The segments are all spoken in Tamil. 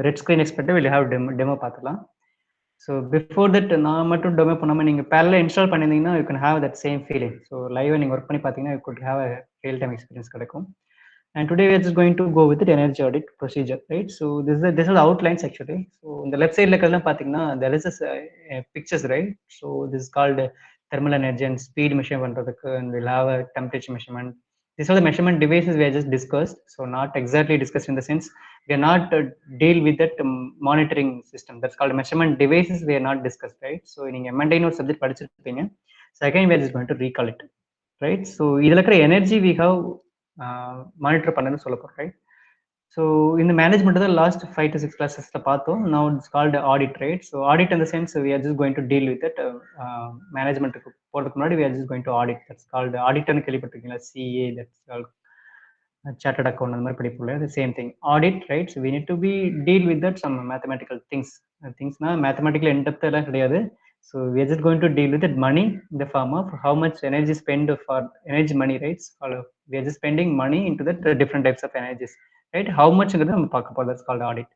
Red screen expect will have demo பார்த்துக்கலாம். ஸோ பிஃபோர் தட் நான் மட்டும் டெமோ பண்ணாமல் நீங்கள் பேரலாக இன்ஸ்டால் பண்ணியிருந்தீங்கன்னா you can have that same feeling. So லைவாக நீங்கள் ஒர்க் பண்ணி பார்த்தீங்கன்னா you good have a real time experience கிடைக்கும். And today we are just going to go with the energy audit procedure, right? So this is the outlines actually. So on the left side like pathina there is a pictures, right? So this is called thermal energy and speed measurement, and we'll have a temperature measurement. These are the measurement devices we have just discussed. So not exactly discussed in the sense we are not deal with that monitoring system. That's called measurement devices. We are not discussed, right? So in maintain or subject படிச்சிருப்பீங்க. So again we are just going to recall it, right? So இதுல இருக்கிற energy we have மானிட்டர் பண்ணணும்னு சொல்ல போகிறோம், ரைட்? ஸோ இந்த மேனேஜ்மெண்ட் தான் லாஸ்ட் 5 to 6 கிளாஸஸில் பார்த்தோம். Now it's called audit, right? So audit இந்த sense we are just going to deal with that. மேனேஜ்மெண்ட்டுக்கு போகிறதுக்கு முன்னாடி we are just going to audit. That's called ஆடிட்டர்னு கேள்விப்பட்டிருக்கீங்களா? CA, that's called chartered account, அந்த மாதிரி படிப்போம்ல, the same thing audit, right? So we need to be deal with that some mathematical things na mathematical in depth எல்லாம் கிடையாது. So we are just going to deal with that money in the form of how much energy spent for energy money, right? So we are just spending money into that different types of energies, right? How much ங்கிறது நம்ம பார்க்க போறோம். That's called audit.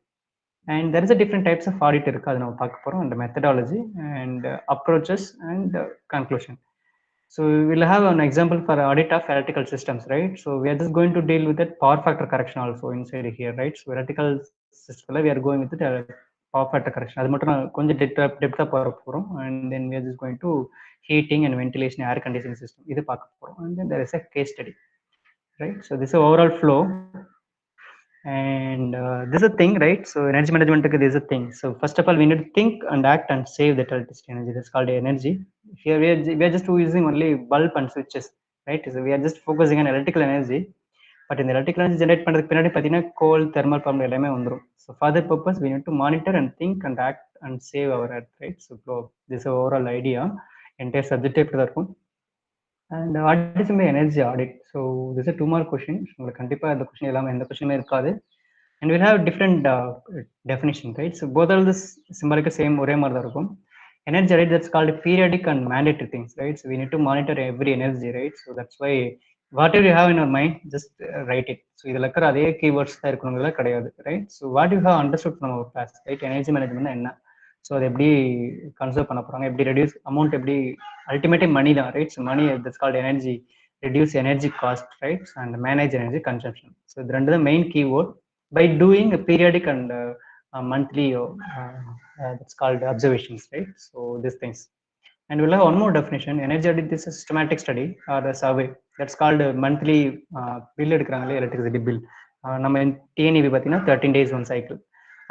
And there is a different types of audit இருக்கு, அது நம்ம பார்க்க போறோம், and methodology and approaches and conclusion. So we will have an example for audit of electrical systems, right? So we are just going to deal with that power factor correction also inside here, right? So electrical system we are going with the power factor correction. அது மட்டும் நான் கொஞ்சம் டெப்தா போற போறோம். And then we are just going to heating and ventilation, air conditioning system இது பார்க்க போறோம். And then there is a case study, right? So this is overall flow. And this is a thing, right? So energy management this is a thing. So first of all we need to think and act and save that electricity energy. That's called energy. Here we are just using only bulb and switches, right? So we are just focusing on electrical energy. But in the electrical energy generate பண்றதுக்கு பின்னாடி பாத்தீங்கன்னா coal, thermal power எல்லாமே வந்துரும். So for that purpose we need to monitor and think and act and save our earth, right? So this is overall idea. Entire subject இப்படி தான் இருக்கும். And what is my energy audit? So this is 2 more questions. உங்களுக்கு கண்டிப்பா இந்த கொஸ்டின் இல்லாம எந்த கொஸ்டினுமே இருக்காது. And we'll have different definition, right? So both of this symbolic same ஒரே மாதிரி தான் இருக்கும். Energy audit, that's called periodic and mandatory things, right? So we need to monitor every energy, right? So that's why whatever you have in your mind, just write it. So இதுல இருக்கிற அதே கீவேர்ட்ஸ் தான் இருக்கணுங்கிறத கிடையாது, right? So what you have understood from our class, right? Energy management என்ன? ஸோ அதை எப்படி கன்சர்வ் பண்ண போகிறாங்க, எப்படி ரெடியூஸ் அமௌண்ட், எப்படி அல்டிமேட்லி மணி தான், right? So money that's called energy, reduce energy cost, right? And manage energy consumption. So இது ரெண்டு தான் main keyword. By doing periodic and monthly that's called observations, right? So these things. And we'll have one more definition. Energy audit is a systematic study or a survey. That's called monthly bill எடுக்கிறாங்களே, electricity bill. நம்ம TNEB பார்த்தீங்கன்னா 13 days one cycle.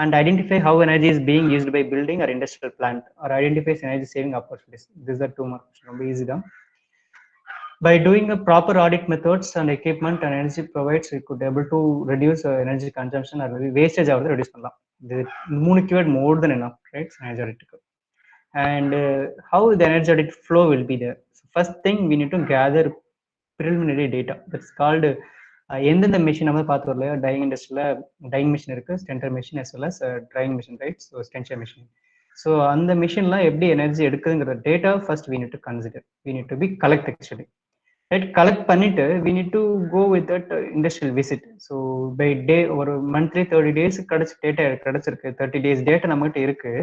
And identify how energy is being used by building or industrial plant, or identifies energy saving opportunities. These are 2 marks. ரொம்ப easy தான். By doing a proper audit methods and equipment and energy provides, we could able to reduce energy consumption or wastage ஆகுது reduce பண்ணலாம். இது 3 keyword more than enough, right? Energy audit. And how the energy audit flow will be there. So first thing we need to gather preliminary data. That's called எந்தெந்த மிஷின் நம்ம பார்த்து வரலையா, டையிங் இண்டஸ்ட்ரியில் டையிங் மிஷின் இருக்குது, stenter machine as well as drying machine, right? So stenter machine. So அந்த மிஷின்லாம் எப்படி எனர்ஜி எடுக்குதுங்கிற data first we need to consider. We need to be collect actually, ரைட்? கலெக்ட் பண்ணிட்டு we need to go with that industrial visit. So by day ஒரு மந்த்லி 30 days டேட்டா கிடைச்சிருக்கு, 30 days டேட்டா நம்மகிட்ட இருக்கு,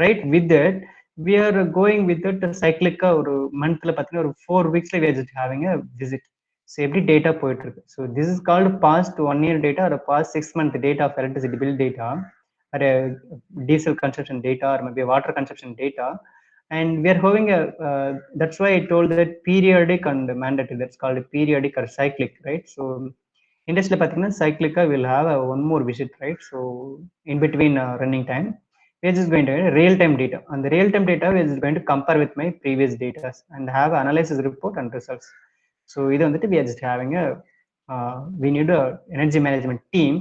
right? With that we are going with that cyclic ஒரு மந்த்ல பார்த்தீங்கன்னா ஒரு 4 weeks we are just having a visit. So எப்படி டேட்டா போயிட்டு இருக்கு. So this is called past 1 year data or past 6 month data of electricity bill data or diesel consumption data or maybe water consumption data. And we are having a that's why I told that periodic and mandatory. That's called periodic or cyclic, right? So industry பார்த்தீங்கன்னா cyclic will have one more visit, right? So in between running time we are just going to real time data, and the real time data we are just going to compare with my previous data and have analysis report and results. So இது வந்துட்டு we are just having a we need a energy management team,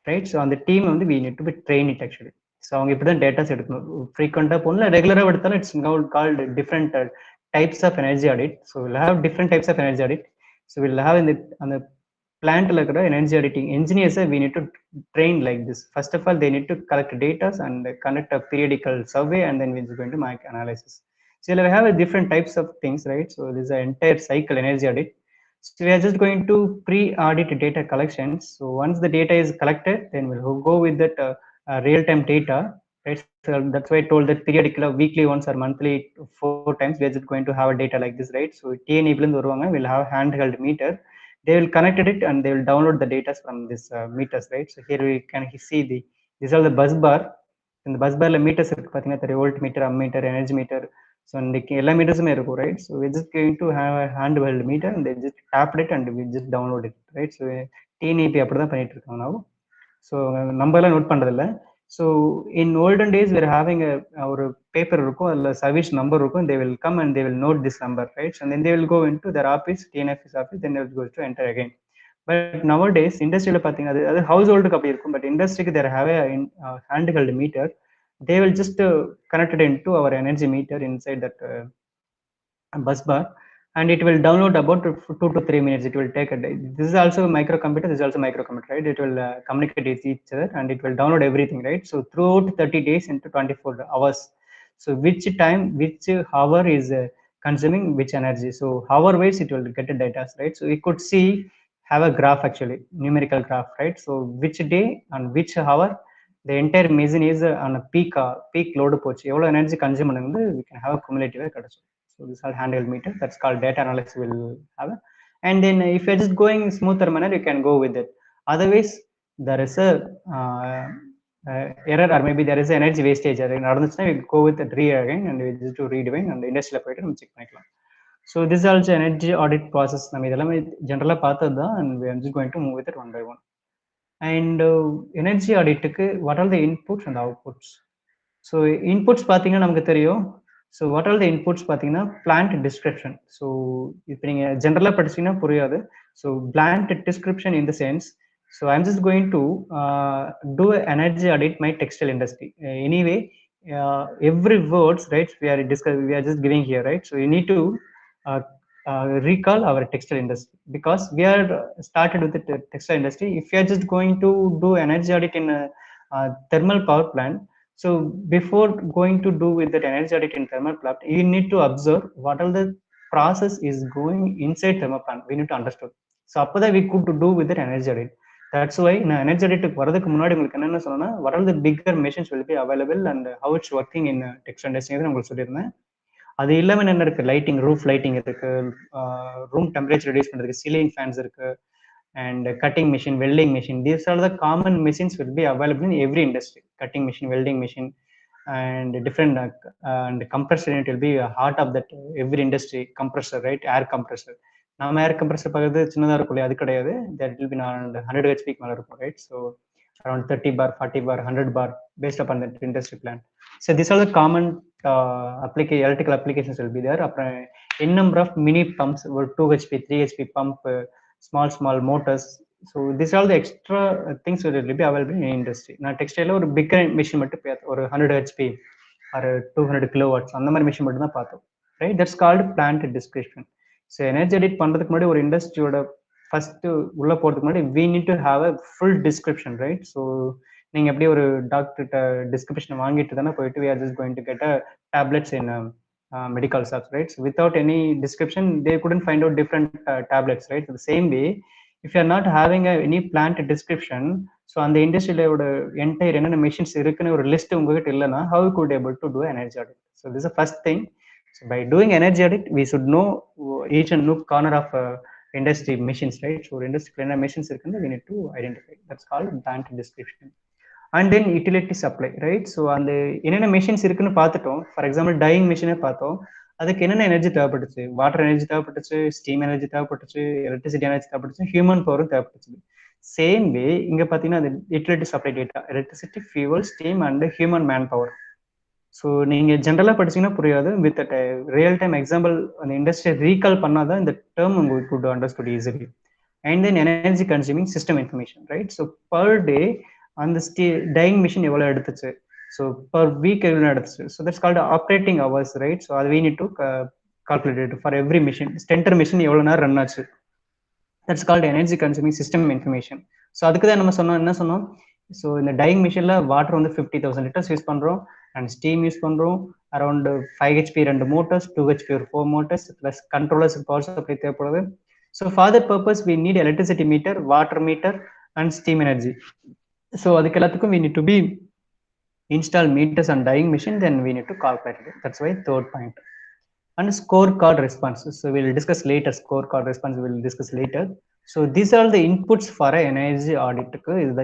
right? So on the team வந்து we need to be train it actually. So அவங்க இப்படி தான் டேட்டாஸ் எடுக்கணும், ஃப்ரீக்வெண்ட்டாக போகணும், ரெகுலராக எடுத்தாலும் it's called different types of energy audit. So will have different types of energy audit. So will have இந்த அந்த பிளான்ட்ல இருக்கிற energy auditing engineers we need to train like this. First of all they need to collect data and conduct a periodical survey, and then we're going to make analysis. So we have a different types of things, right? So this is an entire cycle energy audit. So we are just going to pre-audit data collections. So once the data is collected, then we'll go with that real-time data, right? So that's why I told that periodically, weekly once or monthly 4 times, we are just going to have a data like this, right? So TNEB will have handheld meter. They will connect it and they will download the data from this meters, right? So here we can see these are the bus bar. In the bus bar meters இருக்கு பாத்தீங்கன்னா 30 volt meter, ammeter, energy meter. So இன்னைக்கு எல்லா மீட்டர்ஸுமே இருக்கும், right? So we're just going to have a handheld meter and they just tap it and we just download it, right? So TNEP அப்படிதான் பண்ணிட்டு இருக்காங்க now. ஸோ நம்பர்லாம் நோட் பண்ணுறதில்ல. So in olden days we're having ஒரு பேப்பர் இருக்கும், அதில் சர்வீஸ் நம்பர் இருக்கும். They will come and they will note this number, right? And then they will go into the office, TNFS office, then will go to enter again. But nowadays இண்டஸ்ட்ரியில் பார்த்தீங்கன்னா அது ஹவுஸ் ஹோல்டுக்கு அப்படி இருக்கும். பட் இண்டஸ்ட்ரிக்கு there have hand held meter. They will just connected in to our energy meter inside that bus bar, and it will download about 2 to 3 minutes. It will take a day. This is also a microcomputer. This is also a microcomputer, right? It will communicate with each other and it will download everything, right? So throughout 30 days into 24 hours. So which time, which hour is consuming which energy. So hour wise it will get the data, right? So we could see, have a graph, actually numerical graph, right? So which day and which hour the entire machine is on a peak load poach evlo energy consume பண்ணுது, we can have a cumulative கிடைச்சு. So this is called handheld meter. That's called data analysis will have. And then if you're just going smoother manner, you can go with it. Otherwise, there is a error, or maybe there is energy wastage. We go with the re again and we just do redivine and the industrial operator and check பண்ணிக்கலாம். So this is also energy audit process. நம்ம இதெல்லாம் ஜெனரலா பார்த்தது தான், and we are just going to move with it one by one. And energy audit க்கு what are the inputs and outputs? So inputs பார்த்தீங்கன்னா நமக்கு தெரியும். So what all the inputs பார்த்தீங்கன்னா பிளான்ட் டிஸ்கிரிப்ஷன். ஸோ இப்போ நீங்கள் ஜென்ரலாக படிச்சீங்கன்னா புரியாது. So plant description in the sense, so I'm just going to do energy audit my textile industry. Anyway every words, right, we are just giving here, right? So you need to recall our textile industry, because we are started with the textile industry. If you are just going to do energy audit in a thermal power plant, so before going to do with that energy audit in thermal plant, you need to observe what all the process is going inside thermal plant. We need to understand. So அப்போ தான் we could do with that energy audit. That's why நான் எனர்ஜி ஆடிட்டுக்கு வரதுக்கு முன்னாடி உங்களுக்கு என்னென்ன சொன்னேன்னா, what are the bigger machines will be available and how it's working in textile industry உங்களுக்கு சொல்லியிருந்தேன். அது இல்லாம என்ன இருக்கு, லைட்டிங், ரூஃப் லைட்டிங் இருக்கு, ரூம் டெம்பரேச்சர் ரெடியூஸ் பண்றதுக்கு சீலிங் ஃபேன்ஸ் இருக்கு, and cutting machine, welding machine. These are the common machines will be available in every industry. Cutting machine, welding machine, and different and compressor unit will be a heart of that every industry. Compressor, right? Air compressor. நம்ம ஏர் கம்ப்ரஸர் பார்க்கறது சின்னதாக இருக்கும் இல்லையா, அது கிடையாது. தட் வில் பி நான் 100 HP மேலே இருக்கும், right? So around 30 bar, 40 bar, 100 bar based upon that industry plan. So these are the common electrical applications will be there. அப்புறம் n number of mini pumps, ஒரு 2 HP, 3 HP pump, small motors. So these are the extra things that will be available in industry. நான் டெக்ஸ்டைல ஒரு பிக்கர் மிஷின் மட்டும் பார்த்தோம், ஒரு 100 HP ஒரு 200 kilowatts அந்த மாதிரி மிஷின் மட்டும் தான் பார்த்தோம், right? That's called plant description. So energy edit பண்ணுறதுக்கு முன்னாடி ஒரு இண்டஸ்ட்ரியோட ஃபர்ஸ்ட் உள்ள போகிறதுக்கு முன்னாடி we need to have a full description, right? So நீங்கள் எப்படி ஒரு டாக்டர்கிட்ட டிஸ்கிரிப்ஷன் வாங்கிட்டு தானே போயிட்டு we are just going to get a tablets in medical shops, right? So without any description, they couldn't find out different tablets, right? So the same way, if you are not having any plant description, so on the industrial entire என்னென்ன machines இருக்குன்னு ஒரு லிஸ்ட் உங்ககிட்ட இல்லைன்னா how you could able to do energy audit? So this is the first thing. So by doing energy audit, we should know each and nook corner of industry machines, right? So industry என்ன machines இருக்குன்னு we need to identify. That's called plant description. And then utility supply, right? So அந்த என்னென்ன மிஷின்ஸ் இருக்குன்னு பார்த்துட்டோம். ஃபார் எக்ஸாம்பிள் டையிங் மிஷினே பார்த்தோம், அதுக்கு என்னென்ன எனர்ஜி தேவைப்பட்டுச்சு, வாட்டர் எனர்ஜி தேவைப்பட்டுச்சு, ஸ்டீம் எனர்ஜி தேவைப்பட்டுச்சு, எலக்ட்ரிசிட்டி எனர்ஜி தேவைப்பட்டுச்சு, ஹியூமன் பவரும் தேவைப்பட்டுச்சு. சேம் வே இங்கே பார்த்தீங்கன்னா அது utility supply data, electricity, fuel, steam and human man power. So நீங்கள் ஜென்ரலாக படிச்சீங்கன்னா புரியாது, வித் ரியல் டைம் எக்ஸாம்பிள் அந்த இண்டஸ்ட்ரியை ரீகால் பண்ணாதான் இந்த டேர்ம் உங்களுக்கு good understood easily. And then energy consuming system information, right? So per day அந்த டையிங் மிஷின் எவ்வளோ எடுத்துச்சு, ஸோ பர் வீக் எவ்வளோ எடுத்துச்சு. So that's called operating hours, right? So அது we need to calculate for every machine. Stenter machine எவ்வளோ நேரம் ரன் ஆச்சு, that's called energy consuming system information. So அதுக்கு தான் நம்ம என்ன சொன்னோம், ஸோ இந்த டையிங் மிஷினில் வாட்டர் வந்து 50,000 liters யூஸ் பண்ணுறோம், அண்ட் ஸ்டீம் யூஸ் பண்ணுறோம் அரௌண்ட் 5 HP 2 motors, 2 HP ஒரு 4 motors, plus controllers power supply தேவைப்படுது. So for that purpose we need electricity meter, water meter and steam energy. So அதுக்கு எல்லாத்துக்கும் we need to be install meters on dyeing machine, then we need to calculate it. That's why third point. And scorecard responses. So we'll discuss later. Scorecard response we'll discuss later. So these are the inputs for a energy audit.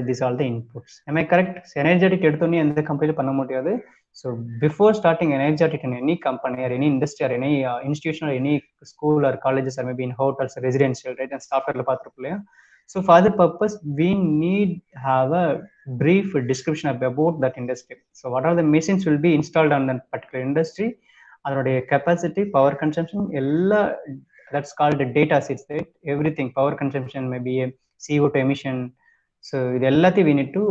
These are the inputs. Am I correct? So energy audit எடுத்தோனே எந்த கம்பெனில பண்ண முடியாது. So before starting energy audit in any company or any industry or any institution or any school or colleges or maybe in hotels or residential, right? And software பார்த்துருப்போம். So for the purpose, we need have a brief description about that industry. So what are the machines will be installed on that particular industry? அதனுடைய கெப்பாசிட்டி, பவர் கன்சம்ஷன் எல்லாம், that's called data sets, right? Everything, power consumption, maybe CO2 emission. So இது எல்லாத்தையும் we need to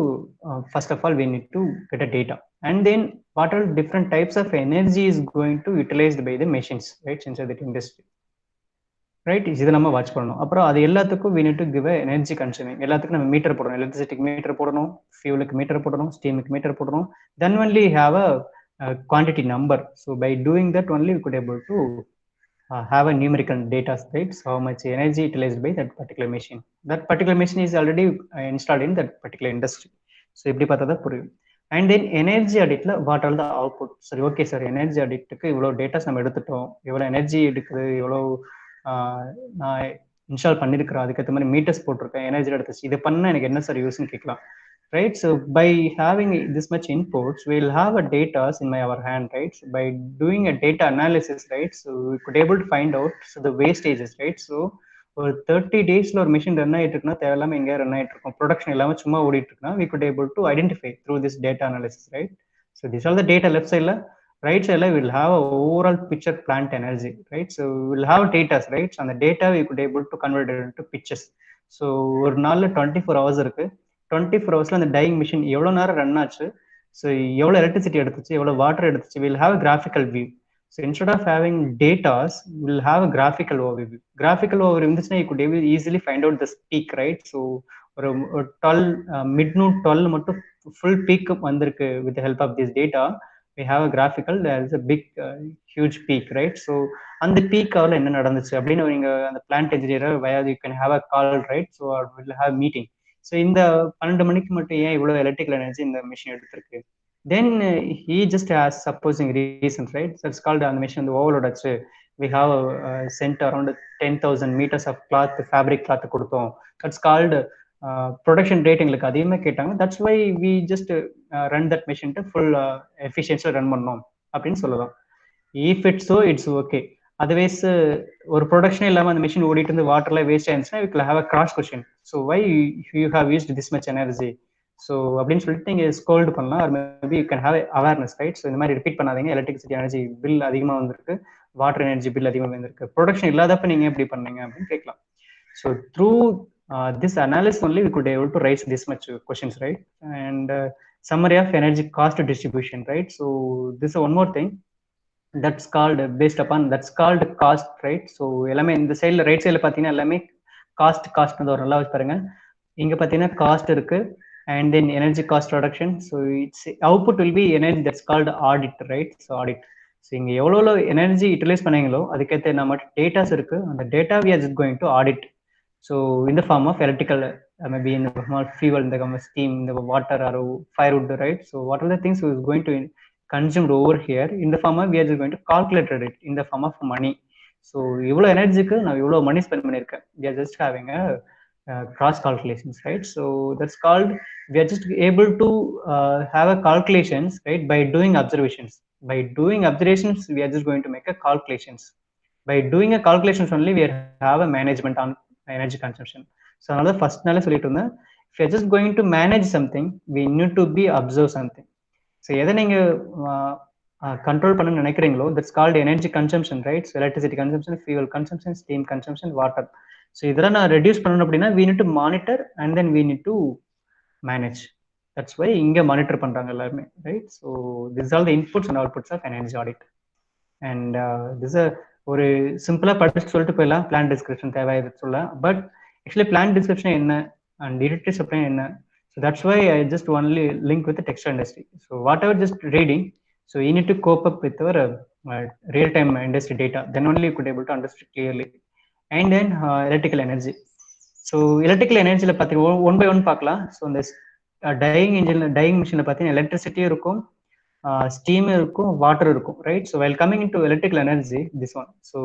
first of all we need to get a data, and then what are different types of energy is going to utilized by the machines, right, inside that industry, right? இதை நம்ம வாட்ச் பண்ணணும். அப்புறம் அது எல்லாத்துக்கும் we need to give a energy consuming. எல்லாத்துக்கும் நம்ம மீட்டர் போடணும், எலக்ட்ரிசிட்டிக்கு மீட்டர் போடணும், ஃபியூலுக்கு மீட்டர் போடணும், ஸ்டீமுக்கு மீட்டர் போடணும். then only have a quantity number. So by doing that only we could able to have a numerical data, right? So how much energy utilized by that particular machine. That particular machine is already installed in that particular industry. So இப்படி பார்த்தா தான் புரியும். And then energy auditல what are the output? சரி, ஓகே சார், எனர்ஜி ஆடிட்டுக்கு இவ்வளோ டேட்டாஸ் நம்ம எடுத்துட்டோம், எவ்வளோ எனர்ஜி எடுக்குது, எவ்வளோ நான் இன்ஸ்டால் பண்ணியிருக்கிறேன், அதுக்கேற்ற மாதிரி மீட்டர்ஸ் போட்டிருக்கேன், எனர்ஜி எடுத்துச்சு, இது பண்ணால் எனக்கு என்ன சார் யூஸ்ன்னு கேட்கலாம், right? So by having this much inputs, we'll have a data in our hand, right? So by doing a data analysis, right, so we could able to find out so the wastages, right? So ஒரு 30 daysல ஒரு மிஷின் ரன் ஆகிட்டு இருக்குன்னா தேவையில்லாம எங்கேயா ரன் ஆகிட்டு இருக்கும், ப்ரொடக்ஷன் இல்லாமல் சும்மா ஓடிட்டு இருக்குன்னா we could able to identify through this data analysis, right? So these are the data. left side la, right side la we'll have a overall picture plant energy, right? So we'll have data, right? So on the data we could able to convert it into pictures. So ஒரு நாள்ல 24 hours இருக்கு, 24 ஹவர்ஸ்ல அந்த டையிங் மிஷின் எவ்வளோ நேரம் ரன் ஆச்சு, ஸோ எவ்வளோ எலக்ட்ரிசிட்டி எடுத்துச்சு, எவ்வளோ வாட்டர் எடுத்துச்சு, will have graphical view. So instead of having datas will have a graphical overview. Graphical over இருந்துச்சுன்னா you could easily find out the peak, right? So ஒரு 12 மிட்நூன் 12 மட்டும் ஃபுல் பீக் வந்திருக்கு with help of this data. we have a graphical, there is a big huge peak, right? So அந்த பீக் அவர்ல என்ன நடந்துச்சு அப்படின்னு நீங்க அந்த plant engineer via you can have a call, right? So will have meeting. So இந்த 12 மணிக்கு மட்டும் ஏன் இவ்வளோ எலக்ட்ரிக்கல் எனர்ஜி இந்த மிஷின் எடுத்திருக்கு? Then he just has supposing reasons, right? That's called அந்த மிஷின் வந்து ஓவர்லோட் ஆச்சு, we have sent around 10,000 meters of cloth, fabric cloth கொடுத்தோம், தட்ஸ் கால்டு ப்ரொடக்ஷன் ரேட் எங்களுக்கு அதிகமாக கேட்டாங்க, that's why we just run that machine full எஃபிஷியன்ஸில் ரன் பண்ணோம் அப்படின்னு சொல்லலாம். If it's so it's okay. Otherwise ஒரு ப்ரொடக்ஷனே இல்லாமல் அந்த மிஷின் ஓடிட்டு இருந்து வாட்டர்ல வேஸ்ட் ஆயிருந்துச்சுன்னா we will have a cross question. So why you have used this much energy? So அப்படின்னு சொல்லிட்டு நீங்கள் ஸ்கோல்டு பண்ணலாம், or maybe you can have awareness, right? So இந்த மாதிரி ரிப்பீட் பண்ணாதீங்க, எலக்ட்ரிசிட்டி எனர்ஜி பில் அதிகமாக வந்திருக்கு, வாட்டர் எனர்ஜி பில் அதிகமாக வந்திருக்கு, ப்ரொடக்ஷன் இல்லாதப்ப நீங்கள் எப்படி பண்ணீங்க அப்படின்னு கேட்கலாம். So through this analysis only we could able to raise this much questions, right? And summary of energy cost distribution, right? So this is one more thing that's called based upon, that's called cost, right? So எல்லாமே இந்த சைடுல ரைட் சைடுல பாத்தீங்கன்னா எல்லாமே காஸ்ட் ஒரு நல்லா வச்சு பாருங்க. இங்க பாத்தீங்கன்னா காஸ்ட் இருக்கு, and then energy cost reduction. So its output will be energy, that's called audit, right? So audit. So இங்க எவ்வளோ எனர்ஜி யூட்டிலைஸ் பண்ணீங்களோ அதுக்கேற்ற நம்ம டேட்டாஸ் இருக்கு, அந்த data we are just going to audit. So in the form of electrical, maybe in the form of fuel, in the form of steam, in the water or firewood, right? So what are the things we is going to consumed over here? In the form of, we are just going to calculate it in the form of money. So இவ்வளோ எனர்ஜிக்கு நான் இவ்வளோ மணி ஸ்பெண்ட் பண்ணியிருக்கேன், we are just having a cross calculations, right? So that's called, we are just able to have a calculations, right, by doing observations. By doing observations we are just going to make a calculations. By doing a calculations only we have a management on energy consumption. So another first நாளே சொல்லிட்டு இருந்தேன், if you're just going to manage something, we need to be observe something. So எதை நீங்க கண்ட்ரோல் பண்ண நினைக்கிறீங்களோ, that's called energy consumption, right? So electricity consumption, fuel consumption, steam consumption, water. So இதெல்லாம் நான் ரெடியூஸ் பண்ணணும் அப்படின்னா we need to monitor and then we need to manage. That's why இங்க மானிட்டர் பண்றாங்க எல்லாருமே, right? So this is all the inputs and outputs of energy audit. And this is ஒரு சிம்பிளா படிச்சு சொல்லிட்டு போயிடலாம், பிளான் டிஸ்கிரிப்ஷன் தேவை சொல்ல. பட் ஆக்சுவலி பிளான் டிஸ்கிரிப்ஷன் என்ன அண்ட் எலக்ட்ரிக் சப்ளை என்ன? So that's why I just only link with textile industry. So whatever just reading, so you need to cope up with our real time industry data, then only you could able to understand clearly. And then electrical energy. So electrical எனர்ஜியில் பார்த்தீங்கன்னா ஒன் பை ஒன் பார்க்கலாம். ஸோ இந்த டையிங் இன்ஜின் டையிங் மிஷினில் பார்த்தீங்கன்னா எலக்ட்ரிசிட்டியும் இருக்கும், ஸ்டீம் இருக்கும், வாட்டர் இருக்கும், right? So well coming to electrical energy, this one, so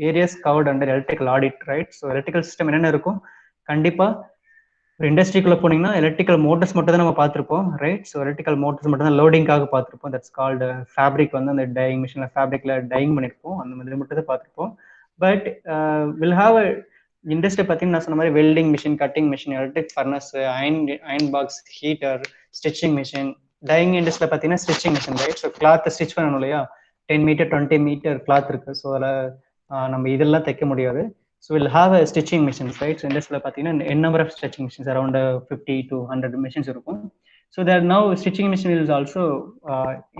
areas covert under electrical audit, right? So electrical system என்னென்ன இருக்கும்? கண்டிப்பாக ஒரு இண்டஸ்ட்ரிக்குள்ளே போனீங்கன்னா எலக்ட்ரிக்கல் மோட்டர்ஸ் மட்டும் தான் நம்ம பார்த்துருப்போம், ரைட்? ஸோ எலக்ட்ரிக்கல் மோட்டர்ஸ் மட்டும் தான் லோடிங்காக பார்த்துருப்போம். தட்ஸ் கால்டு ஃபேப்ரிக் வந்து அந்த டையிங் மிஷினில் ஃபேப்ரிக்கில் டையிங் பண்ணியிருப்போம், அந்த மாதிரி மட்டும் தான் பார்த்துருப்போம். But will have a industry பார்த்தீங்கன்னா நான் சொன்ன மாதிரி welding machine, cutting machine, electric furnace, iron box, heater, stitching machine. Dyeing இண்டஸ்ட்ரியில் பார்த்தீங்கன்னா stitching machine, right? So cloth stitch பண்ணணும் இல்லையா? 10 மீட்டர் 20 மீட்டர் கிளாத் இருக்கு. ஸோ அதில் நம்ம இதெல்லாம் தைக்க முடியாது. So we'll have a stitching machines, right? So industry பார்த்தீங்கன்னா n number of stitching machines, around 50 to 100 machines இருக்கும். So there now stitching machine is also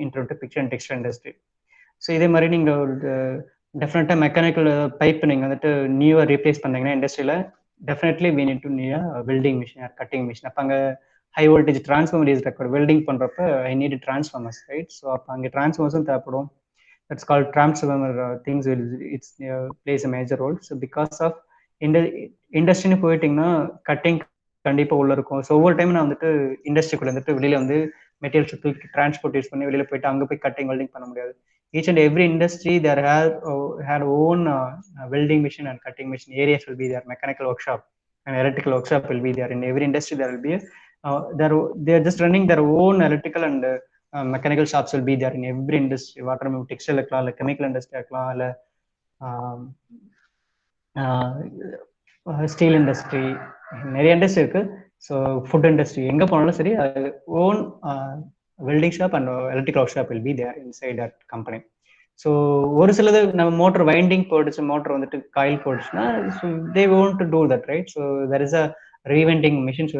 into the picture and textile industry. So இதே மாதிரி நீங்கள் ஒரு டெஃபினட்டாக மெக்கானிக்கல் பைப் நீங்கள் வந்துட்டு நியூவாக ரீப்ளேஸ் பண்ணீங்கன்னா இண்டஸ்ட்ரியில் definitely we need to new welding machine or cutting machine. அப்போ அங்கே high voltage transformer is required. Welding பண்ணுறப்ப I need transformers, right? So அப்போ அங்கே டிரான்ஸ்ஃபார்மர்ஸும் தேவைப்படும். That's called transformer things will it's plays a major role. So because of இண்டஸ்ட்ரின்னு போயிட்டீங்கன்னா கட்டிங் கண்டிப்பாக உள்ள இருக்கும். ஸோ ஒவ்வொரு டைம் நான் வந்துட்டு இண்டஸ்ட்ரிக்குள்ள வந்துட்டு வெளியில வந்து மெட்டீரியல்ஸ் தூக்கி டிரான்ஸ்போர்ட் யூஸ் பண்ணி வெளியில போயிட்டு அங்கே போய் கட்டிங் வெல்டிங் பண்ண முடியாது. Each and every industry there had own welding machine and cutting machine areas will be there. Mechanical workshop and electrical workshop will be there. In every industry there will be they are just running their own electrical and mechanical shops will be there in every industry. Water textile இருக்கலாம், இல்லை கெமிக்கல் இண்டஸ்ட்ரி இருக்கலாம், இல்லை ஸ்டீல் இண்டஸ்ட்ரி, நிறைய இண்டஸ்ட்ரி இருக்கு. ஸோ ஃபுட் இண்டஸ்ட்ரி எங்கே போனாலும் சரி own welding shop and electrical work shop will be there inside that company. So ஒரு சிலது நம்ம மோட்டர் வைண்டிங் போயிடுச்சு, மோட்டர் வந்துட்டு காயில் போயிடுச்சுன்னா so they want to do that, right? So there is a rewinding machines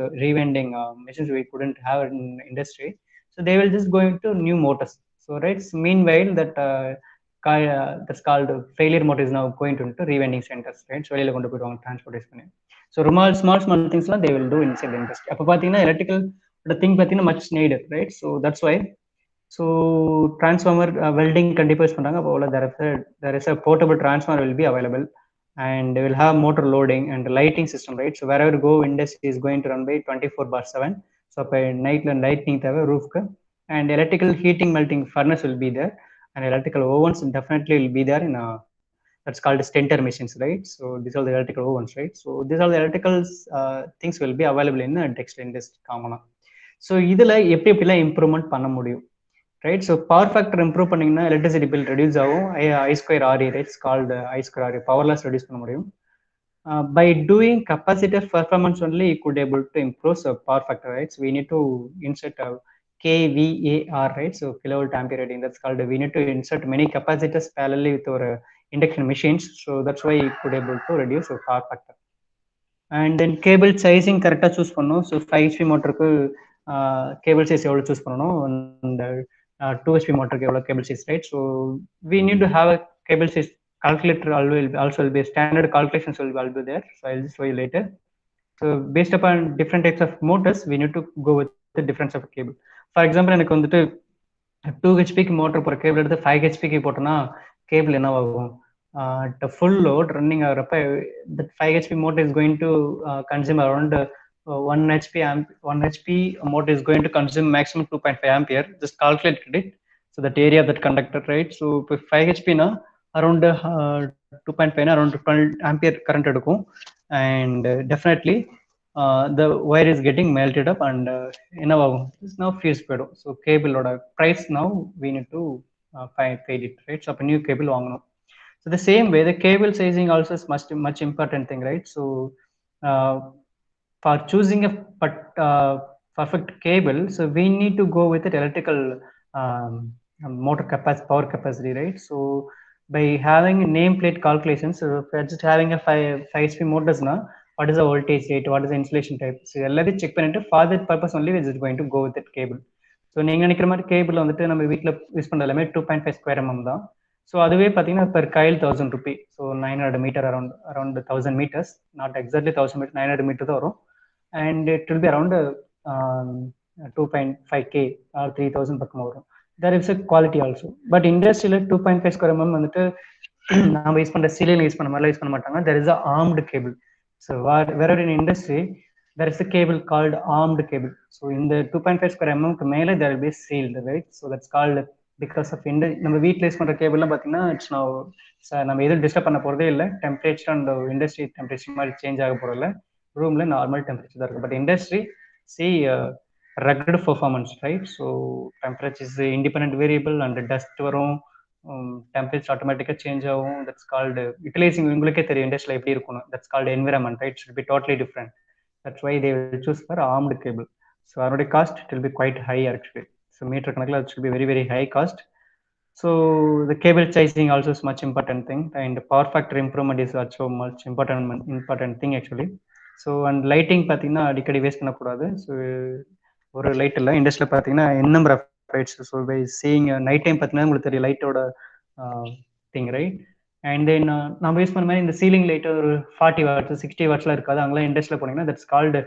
we couldn't have in industry. So they will just go into new motors. So right, meanwhile that that's called failure motor is now going to into rewinding centers, right? So வெளியில கொண்டு போயிடுவாங்க transportation. So small things la they will do inside the industry. அப்ப பாத்தீங்கன்னா electrical thing பாத்தீங்கன்னா much needed, right? So that's why so transformer welding கண்டிப்பா யூஸ் பண்றாங்க. அப்போ there is a portable transformer will be available and they will have motor loading and lighting system, right? So wherever you go industry is going to run by 24/7. So அப்போ நைட்ல லைட்டிங் தேவை ரூஃப்க்கு. And electrical heating melting furnace will be there, and electrical ovens definitely will be there in that's called stenter machines, right? So these are the electrical ovens, right? So these are the electrical things will be available in textile industry common. So இதுல எப்படிலாம் இம்ப்ரூவ்மெண்ட் பண்ண முடியும், ரைட்? ஸோ பவர் ஃபேக்டர் இம்ப்ரூவ் பண்ணிங்கன்னா எலக்ட்ரிசிட்டி பில் ரெடியூஸ் ஆகும். I²RE, rights called I²RE, power loss reduce பண்ண முடியும். By doing capacitor performance only you could able to improve power factor, right? So we need to insert kVAR, right? So kilovolt ampere rating, that's called, we need to insert many capacitors parallelly with our induction machines. So that's why you could able to reduce our power factor. And then cable sizing correctா choose பண்ணணும். So 5 HP மோட்டருக்கு cable size எவ்வளோ choose பண்ணணும், and 2 HP மோட்டருக்கு எவ்வளோ cable size, right? So we need to have a cable size calculator also will be standard calculations will be there. So I'll just show you later. So based upon different types of motors we need to go with the difference of cable. For example எனக்கு வந்துட்டு 2 HP மோட்டர் போகிற கேபிள் எடுத்து 5 HP போட்டோன்னா கேபிள் என்ன ஆகும்? The full load running ஆகிறப்ப the 5 HP motor is going to consume around 1 HP motor is going to consume maximum 2.5 ampere. Just calculated it. So that area of that conductor, right? So if 5 HP na around 2.5 na around 12 ampere current எடுக்கும். And definitely the wire is getting melted up and என்ன ஆகும்? It's now fuse போயிடும். So cable ஓட price now we need to pay it, right? So அப்போ new cable வாங்கணும். So the same way the cable sizing also is much important thing, right? So for choosing a perfect cable, so we need to go with the electrical motor capacity, power capacity, right? So by having nameplate calculations, so if we're just having a 5 HP motors now, what is the voltage rate, what is the insulation type, so எல்லாத்தையும் செக் பண்ணிட்டு for that purpose only we are just going to go with that cable. So நீங்கள் நினைக்கிற மாதிரி கேபிள் வந்துட்டு நம்ம வீட்டில் யூஸ் பண்ணுற எல்லாமே 2.5 ஸ்கொயர் mm தான். ஸோ அதுவே பார்த்தீங்கன்னா per coil 1000 rupee. So 900 meter around 1000 meters, not exactly 1000 meter, 900 meter தான் வரும். And it will be around 2.5K or 3000 பக்கம் வரும். There is a quality also. But இண்டஸ்ட்ரியில் 2.5 ஸ்கொயர் mm வந்துட்டு நம்ம யூஸ் பண்ணுற சீலில் யூஸ் பண்ண மாதிரிலாம் யூஸ் பண்ண மாட்டாங்க. There is a armed cable. So wherever in industry there is a cable called armed cable. So in the 2.5 square mm க்கு மேல there will be sealed, right? So that's called because of நம்ம வீட்டில் யூஸ் பண்ணுற கேபிள்லாம் பார்த்தீங்கன்னா இட்ஸ் நோ நம்ம எதுவும் டிஸ்டர்ப் பண்ண போகிறதே இல்லை. டெம்பரேச்சர் அண்ட் இண்டஸ்ட்ரி டெம்பரேச்சர் மாதிரி சேஞ்ச் ஆக போகிறதில்ல. ரூமில் நார்மல் டெம்பரேச்சர் தான் இருக்கும். But industry C rugged performance, right? So temperature is independent variable and dust வரும், temperature ஆட்டோமேட்டிக்காக சேஞ்ச் ஆகும். That's called utilising. உங்களுக்கே தெரியும் இண்டஸ்ட்ரியில் எப்படி இருக்கணும். That's called environment, right? Should be totally different. That's why they will choose for armed cable. So அதோட cost it will be quite high actually. So meter கணக்கில் it should be very very high cost. So the cable sizing also is much important thing, and power factor improvement is also much important thing actually. So and lighting பார்த்தீங்கன்னா அடிக்கடி வேஸ்ட் பண்ணக்கூடாது. ஸோ ஒரு லைட் இல்லை இண்டஸ்ட்ரியில் பார்த்தீங்கன்னா n number of lights. So by seeing night time பார்த்தீங்கன்னா உங்களுக்கு தெரியும் லைட்டோட திங், ரைட்? அண்ட் தென் நம்ம யூஸ் பண்ண மாதிரி இந்த சீலிங் லைட் ஒரு 40 வாட்ஸ் 60 வாட்ஸ்லாம் இருக்காது. அங்கெல்லாம் இண்டஸ்ட்ரியில் போனீங்கன்னா that's called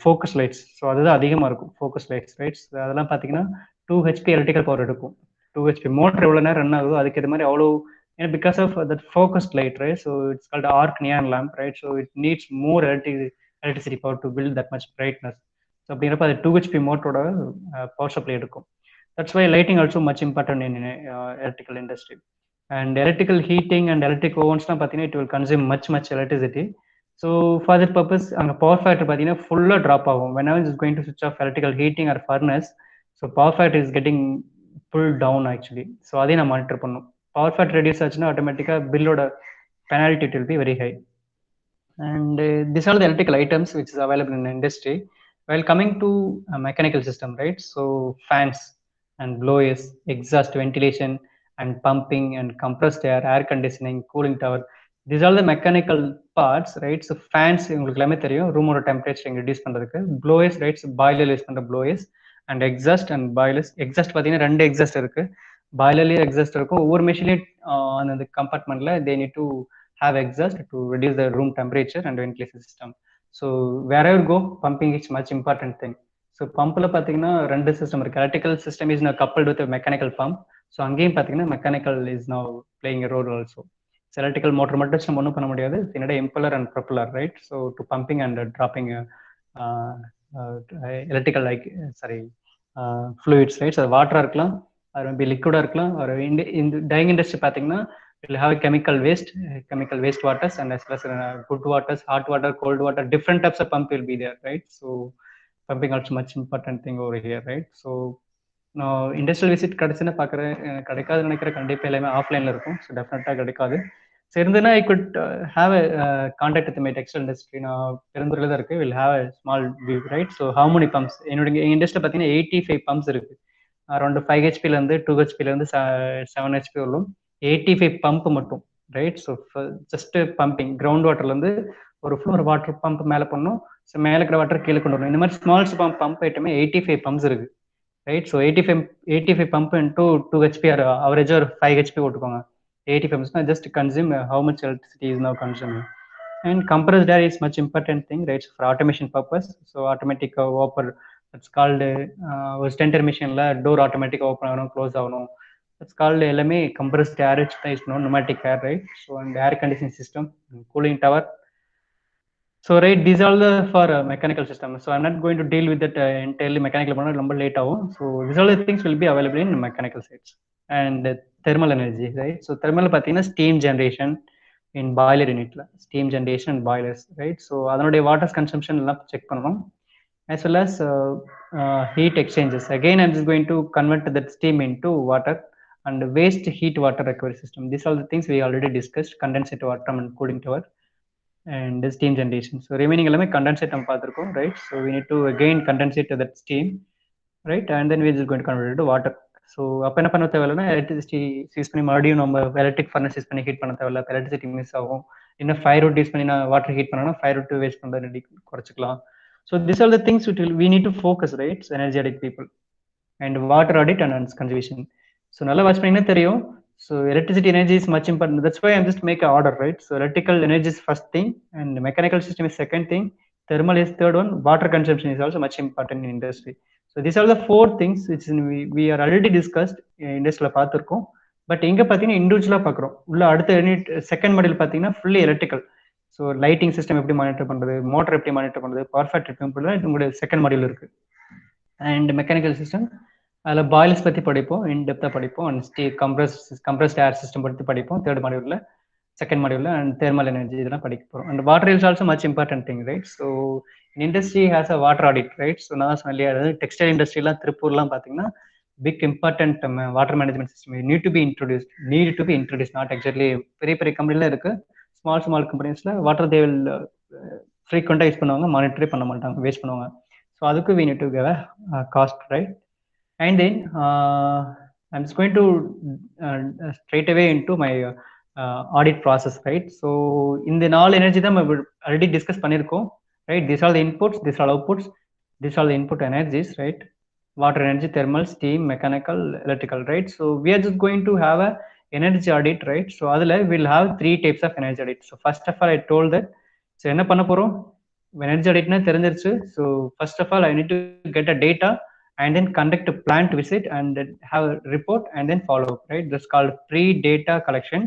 focus lights. So அதுதான் அதிகமாக இருக்கும் ஃபோக்கஸ் லைட்ஸ், ரைட்ஸ். அதெல்லாம் பார்த்தீங்கன்னா 2 HP எலக்ட்ரிக்கல் பவர் எடுக்கும். 2 HP மோட்டர் எவ்வளோ நேரம் ரன் ஆகுதோ அதுக்கு ஏற்ற மாதிரி அவ்வளோ, ஏன்னா because of that focused light, right? So it's called arc neon lamp, right? So it needs more electricity power to build that much brightness. So அப்படிங்கிறப்ப அது 2 HP மோட்டரோட பவர் சப்ளை எடுக்கும். That's why lighting also much important in electrical industry. And electrical heating and electric ovens பார்த்தீங்கன்னா it will consume much electricity. So for that purpose அங்கே பவர் ஃபேக்டர் பார்த்தீங்கன்னா ஃபுல்லாக ட்ராப் ஆகும். whenever is going to switch off electrical heating or furnace, so power factor is getting pulled down actually. So அதையும் நான் மானிட்டர் பண்ணணும். பவர் ஃபேக்டர் ரெடியூஸ் ஆச்சுன்னா ஆட்டோமேட்டிக்காக பில்லோட penalty will be very high. And these are the electrical items which is available in the industry. While coming to a mechanical system, right? So fans and blowers, exhaust, ventilation and pumping and compressed air conditioning, cooling tower, these are the mechanical parts, right? So fans உங்களுக்கு எல்லாமே தெரியும், ரூமோட டெம்பரேச்சர் ரெடியூஸ் பண்றதுக்கு. blowers, right? So boiler use பண்ற blowers and exhaust and boilers. exhaust பார்த்தீங்கன்னா 2 exhaust இருக்கு. பாய்லர்லயும் exhaust இருக்கும். ஒவ்வொரு மெஷின்லயும் அந்த கம்பார்ட்மெண்ட்ல they need to have exhaust to reduce the room temperature and ventilation system. So wherever go, pumping is much important thing. So pumpல பார்த்தீங்கன்னா 2 சிஸ்டம் இருக்கு. Electrical system is now coupled with a mechanical pump. So அங்கேயும் பார்த்தீங்கன்னா mechanical is now playing a role also. Electrical motor மட்டும் நம்ம ஒன்றும் பண்ண முடியாது. என்னோட impeller and propeller, right? So to pumping and dropping electrical fluids, right? அது வாட்டராக இருக்கலாம், அது மேபி லிக்விடாக இருக்கலாம். ஒரு இந்த டையிங் இண்டஸ்ட்ரி பார்த்தீங்கன்னா will have chemical waste waters and as well as good waters, hot water, cold water, different types of pump will be there, right? So pumping also much important thing over here, right? So நான் இண்டஸ்ட்ரியல் விசிட் கிடச்சுன்னு பார்க்குறேன், கிடைக்காதுன்னு நினைக்கிறேன். கண்டிப்பாக எல்லாமே ஆஃப்லைனில் இருக்கும். ஸோ டெஃபினட்டாக கிடைக்காது. ஸோ இருந்ததுன்னா I could have a contact with my textile industry. நான் பெருந்துறையில் தான் இருக்குது. Will have a small view, right? So how many pumps என்னோட இண்டஸ்ட்ரியில் பார்த்தீங்கன்னா 85 பம்ப்ஸ் இருக்குது. அரௌண்ட் 5 ஹெச்பிலேருந்து 2 ஹெச்பிலேருந்து 7 ஹெச்பி வரலும் 85 பம்ப் மட்டும், right? So just pumping ground வாட்டர்லேருந்து ஒரு ஃப்ளோர் வாட்டர் பம்ப் மேலே பண்ணணும். ஸோ மேலே இருக்கிற வாட்டர் கீழே கொண்டு வரணும். இந்த மாதிரி ஸ்மால்ஸ் பம்ப் ஐட்டமே 85 பம்ப்ஸ் இருக்குது, right? So 85 pump into 2 HP or அவரேஜாக ஒரு 5 ஹெச்பி போட்டுக்கோங்க. 85 பம்ப்ஸ்னா just consume how much electricity is now consuming. And compressed air is much important thing, right? For automation purpose. So automatic ஓப்பர், இட்ஸ் கால்டு ஒரு ஸ்டென்டர் மிஷினில் டோர் ஆட்டோமேட்டிக்காக ஓப்பன் ஆகணும், க்ளோஸ் ஆகணும். இட்ஸ் கால்டு எல்லாமே கம்ப்ரஸ்ட் ஏர் வச்சு தான் யூஸ் பண்ணணும். Pneumatic air, right? So and air conditioning system, cooling tower. So right, these are all the for mechanical system. So I'm not going to deal with that entirely mechanical பண்ணா ரொம்ப லேட் ஆகும். So these all the things will be available in mechanical sites. And thermal energy, right? So thermal பார்த்தீங்கன்னா steam generation in boiler unitல, steam generation and boilers, right? So அதனுடைய water consumption எல்லாம் செக் பண்ணணும். As well as heat exchanges. Again, I'm just going to convert that steam into water and waste heat water recovery system. These are the things we already discussed: condensate water and cooling tower and steam generation. So remaining எல்லாமே condensate நம்ம பார்த்துருக்கோம், right? So we need to again condensate that steam, right? And then we are just going to convert it to water. So அப்போ என்ன பண்ண தேவையில்லைன்னா எலக்ட்ரிசிட்டி யூஸ் பண்ணி மறுபடியும் நம்ம எலக்ட்ரிக் ஃபர்னஸ் யூஸ் பண்ணி ஹீட் பண்ண தேவையில்ல. எலக்ட்ரிசிட்டி மிஸ் ஆகும். இன்னும் ஃபயர்வுட் யூஸ் பண்ணி நான் வாட்டர் ஹீட் பண்ணேன்னா ஃபயர்வுட் வேஸ்ட் பண்ணுறது குறைச்சிக்கலாம். So this are the things we need to focus, right? Energetic people and water audit and conservation. So நல்லா வாட்ச் பண்ணிங்கன்னா தெரியும். So electricity energy is much important. That's why I'm just make an order, right? So electrical energy is first thing and mechanical system is second thing. Thermal is third one. Water consumption is also much important in industry. So these are the 4 things which we are already discussed industry பார்த்துருக்கோம். பட் எங்க பார்த்தீங்கன்னா இண்டிவிஜுவலாக பார்க்குறோம். உள்ள அடுத்த யூனிட் செகண்ட் மாடியூல் பார்த்தீங்கன்னா fully electrical. So lighting system எப்படி மானிட்டர் பண்ணுறது, மோட்டர் எப்படி மானிட்டர் பண்ணுறது, பவர் ஃபேக்டர் எப்படி பண்ணுறது, உங்களுடைய செகண்ட் மாடியூல் இருக்குது. அண்ட் மெக்கானிக்கல் சிஸ்டம் அதில் பாயில்ஸ் பற்றி படிப்போம், இன் டெப்த்தாக படிப்போம். அண்ட் கம்ப்ரஸ்ட் ஏர் சிஸ்டம் பற்றி படிப்போம் தேர்ட் மாடியூலில், செகண்ட் மாடியூலில். அண்ட் தெர்மல் எனர்ஜி இதெல்லாம் படிக்க போகிறோம். And water is also much important thing, right? So industry has a water audit, right? So நான் தான் சொன்னேன் இல்லையா, அதாவது டெக்ஸ்டைல் இண்டஸ்ட்ரிலாம் திருப்பூர்லாம் பார்த்தீங்கன்னா big important water management system need to be introduce. Not exactly பெரிய பெரிய கம்பெனிலாம் இருக்கு, ஸ்மால் கம்பெனிஸ்ல வாட்டர் தே வில் ஃப்ரீக்வெண்ட்டாக யூஸ் பண்ணுவாங்க, மானிட்டரே பண்ண மாட்டாங்க, வேஸ்ட் பண்ணுவாங்க. ஸோ அதுக்கு we need to give a cost, right? And then I'm just going to straight away into my audit process, right? So இந்த 4 எனர்ஜி தான் நம்ம ஆல்ரெடி டிஸ்கஸ் பண்ணியிருக்கோம், right? These are the inputs, these are outputs, these are the input energies, right? Water energy, thermal, steam, mechanical, electrical, right? So we are just going to have a energy audit, right? So அதில் we'll have 3 types of energy audit. So first of all I told that, so என்ன பண்ண போகிறோம், எனர்ஜி ஆடிட்னா தெரிஞ்சிருச்சு. So first of all I need to get a data and then conduct plant visit and have report and then follow up, right? This called pre data collection.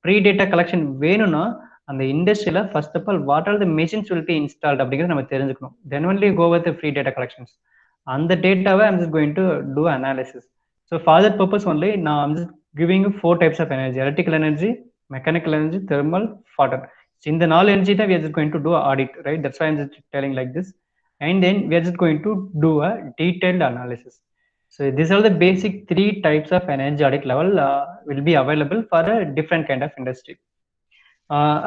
Pre data collection வேணும்னா அந்த இண்டஸ்ட்ரியில் first of all what are the machines will be installed அப்படிங்கிறத நம்ம தெரிஞ்சுக்கணும். Then only go with free data collections. அந்த டேட்டாவை I'm just going to do analysis. So for that purpose only நான் I'm just giving 4 types of energy: electrical energy, mechanical energy, thermal, water. So in the 4 energy that we are just going to do an audit, right? That's why I'm just telling like this. And then we are just going to do a detailed analysis. So these are the basic 3 types of energy audit level will be available for a different kind of industry.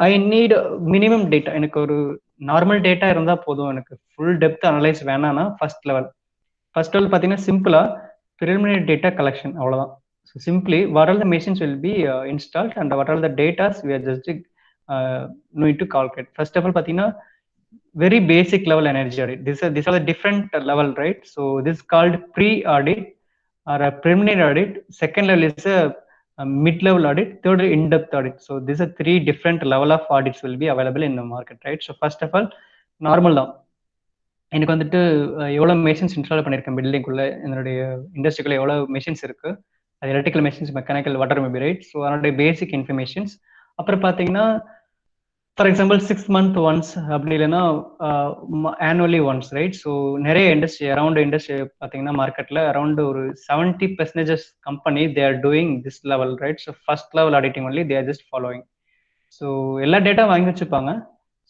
I need minimum data. எனக்கு ஒரு நார்மல் டேட்டா இருந்தால் போதும், எனக்கு ஃபுல் டெப்த் அனலைஸ் வேணாம்னா ஃபர்ஸ்ட் லெவல் பார்த்தீங்கன்னா சிம்பிளா preliminary data collection, அவ்வளோதான். So simply what all the machines will be installed and what all the datas we are just need to calculate. First of all பார்த்தீங்கன்னா very basic level energy audit. These are the different level, right? So this is called pre-audit or a preliminary audit. Second level is a mid-level audit. Third, in-depth audit. So these are 3 different level of audits will be available in the market, right? So first of all, normal தான். எனக்கு வந்துட்டு எவ்வளோ மெஷின்ஸ் இன்ஸ்டால் பண்ணியிருக்கேன் பில்டிங்குள்ளே, என்னுடைய இண்டஸ்ட்ரிக்குள்ளே எவ்வளோ மெஷின்ஸ் இருக்குது, அது electrical machines, mechanical, water maybe, right? So அதனுடைய பேசிக் இன்ஃபர்மேஷன்ஸ். அப்புறம் பார்த்தீங்கன்னா ஃபார் எக்ஸாம்பிள் 6 months ஒன்ஸ், அப்படி இல்லைன்னா ஆனுவலி ஒன்ஸ், ரைட்? ஸோ நிறைய இண்டஸ்ட்ரி அரௌண்ட் இண்டஸ்ட்ரி பார்த்தீங்கன்னா மார்க்கெட்டில் அரௌண்ட் ஒரு 70% company they are doing this level, right? So first level auditing only they are just following. So எல்லா டேட்டா வாங்கி வச்சுப்பாங்க.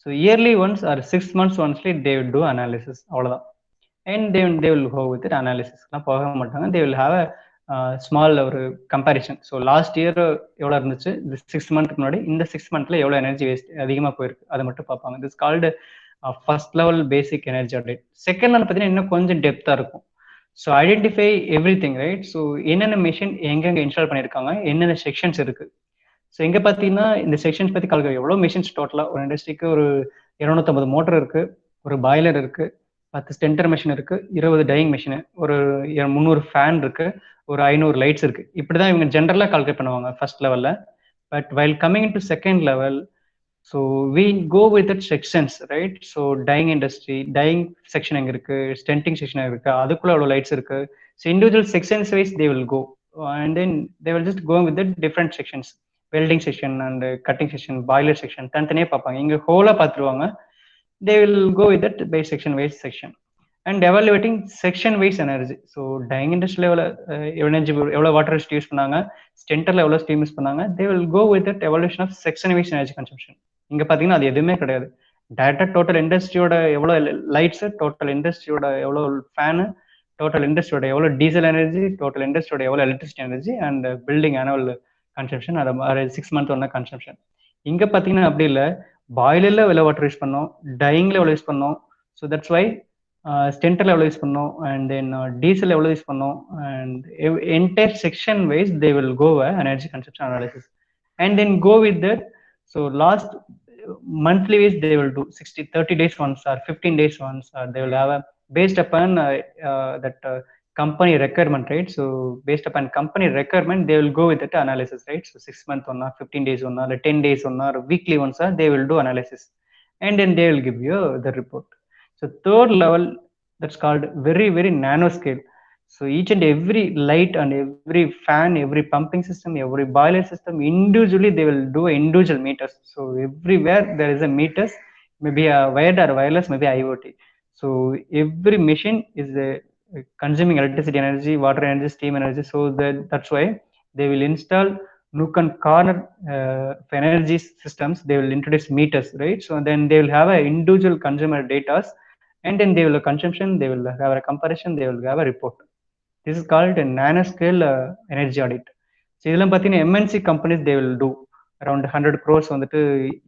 So yearly once or 6 months ஒன்ஸ்லி தே வில் டூ அனாலிசிஸ், அவ்வளோதான். And they will go with it. அனாலிசிஸ்லாம் போக மாட்டாங்க. தே வில் ஹாவ் ஸ்மால் ஒரு கம்பேரிசன். ஸோ லாஸ்ட் இயர் எவ்வளோ இருந்துச்சு, இந்த 6 months முன்னாடி, இந்த 6 months எவ்வளோ எனர்ஜி வேஸ்ட் அதிகமாக போயிருக்கு, அதை மட்டும் பார்ப்பாங்க. This called first level basic energy update. Second level பார்த்தீங்கன்னா இன்னும் கொஞ்சம் டெப்த்தாக இருக்கும். So identify every thing, right? So என்னென்ன மிஷின் எங்கெங்கே இன்ஸ்டால் பண்ணியிருக்காங்க, என்னென்ன செக்ஷன்ஸ் இருக்கு. ஸோ எங்கே பார்த்தீங்கன்னா இந்த செக்ஷன்ஸ் பற்றி கால்குலேட், எவ்வளோ மிஷின்ஸ் டோட்டலாக ஒரு இண்டஸ்ட்ரிக்கு ஒரு 250 மோட்டர் இருக்கு, ஒரு பாய்லர் இருக்கு, 10 ஸ்டென்டர் மிஷின் இருக்கு, 20 டையிங் மிஷின், ஒரு 300 ஃபேன் இருக்கு, ஒரு 500 லைட்ஸ் இருக்கு. இப்படிதான் இவங்க ஜென்ரலா கால்குலேட் பண்ணுவாங்க ஃபர்ஸ்ட் லெவல்ல. But while coming in to second level, so we go with that sections, right? So dyeing industry, dyeing section எங்க இருக்கு, ஸ்டென்டிங் செக்ஷன் இருக்கு, அதுக்குள்ள எவ்வளோ லைட்ஸ் இருக்கு. So individual sections wise they will go and then they will just go with the different sections. Welding section and cutting section, boiler section தனித்தனியே பார்ப்பாங்க. இங்க ஹோலா பார்த்துருவாங்க. they will go with that by section wise section and evaluating section wise energy. So dyeing industry level energy எவ்வளவு water யூஸ் பண்ணாங்க, ஸ்டென்டர்ல எவ்வளவு ஸ்டீம் யூஸ் பண்ணாங்க, they will go with that evaluation of section wise energy consumption. இங்க பாத்தீங்கன்னா அது எதுவுமே கிடையாது. டைரக்டா டோட்டல் இண்டஸ்ட்ரியோட எவ்வளவு லைட்ஸ், டோட்டல் இண்டஸ்ட்ரியோட எவ்வளவு ஃபேனு, டோட்டல் இண்டஸ்ட்ரியோட எவ்வளவு டீசல் எனர்ஜி, டோட்டல் இண்டஸ்ட்ரியோட எவ்வளவு electricity energy and building annual consumption, அது 6 months ஒன்னா கன்சம்ஷன். இங்க பாத்தீங்கன்னா அப்படி இல்லை, பாய்லர்ல எவ்வளோ வாட்டர் யூஸ் பண்ணோம், டையிங்ல எவ்வளோ யூஸ் பண்ணோம், ஸோ தட்ஸ் வை ஸ்டென்டர்ல எவ்வளோ யூஸ் பண்ணோம் அண்ட் தென் டீசல் எவ்வளோ யூஸ் பண்ணோம் and entire section wise they will go energy consumption analysis and then go with that. So last monthly ways they will do 30 days once or 15 days once, or they will have a based upon that company requirement, right? So based upon company requirement they will go with that analysis, right? So 6 months one or 15 days one or 10 days one or weekly once, they will do analysis and then they will give you the report. So third level, that's called very nano scale. So each and every light and every fan, every pumping system, every boiler system, individually they will do individual meters. So everywhere there is a meters, maybe a wired or wireless, maybe IoT. So every machine is consuming electricity energy, water energy, steam energy. So that's why they will install nook and corner for energy systems. They will introduce meters, right? So then they will have a individual consumer data, and then they will consumption, they will have a comparison, they will have a report. This is called a nanoscale energy audit. So இதெல்லாம் பார்த்தீங்கன்னா MNC companies they will do around 100 crores வந்துட்டு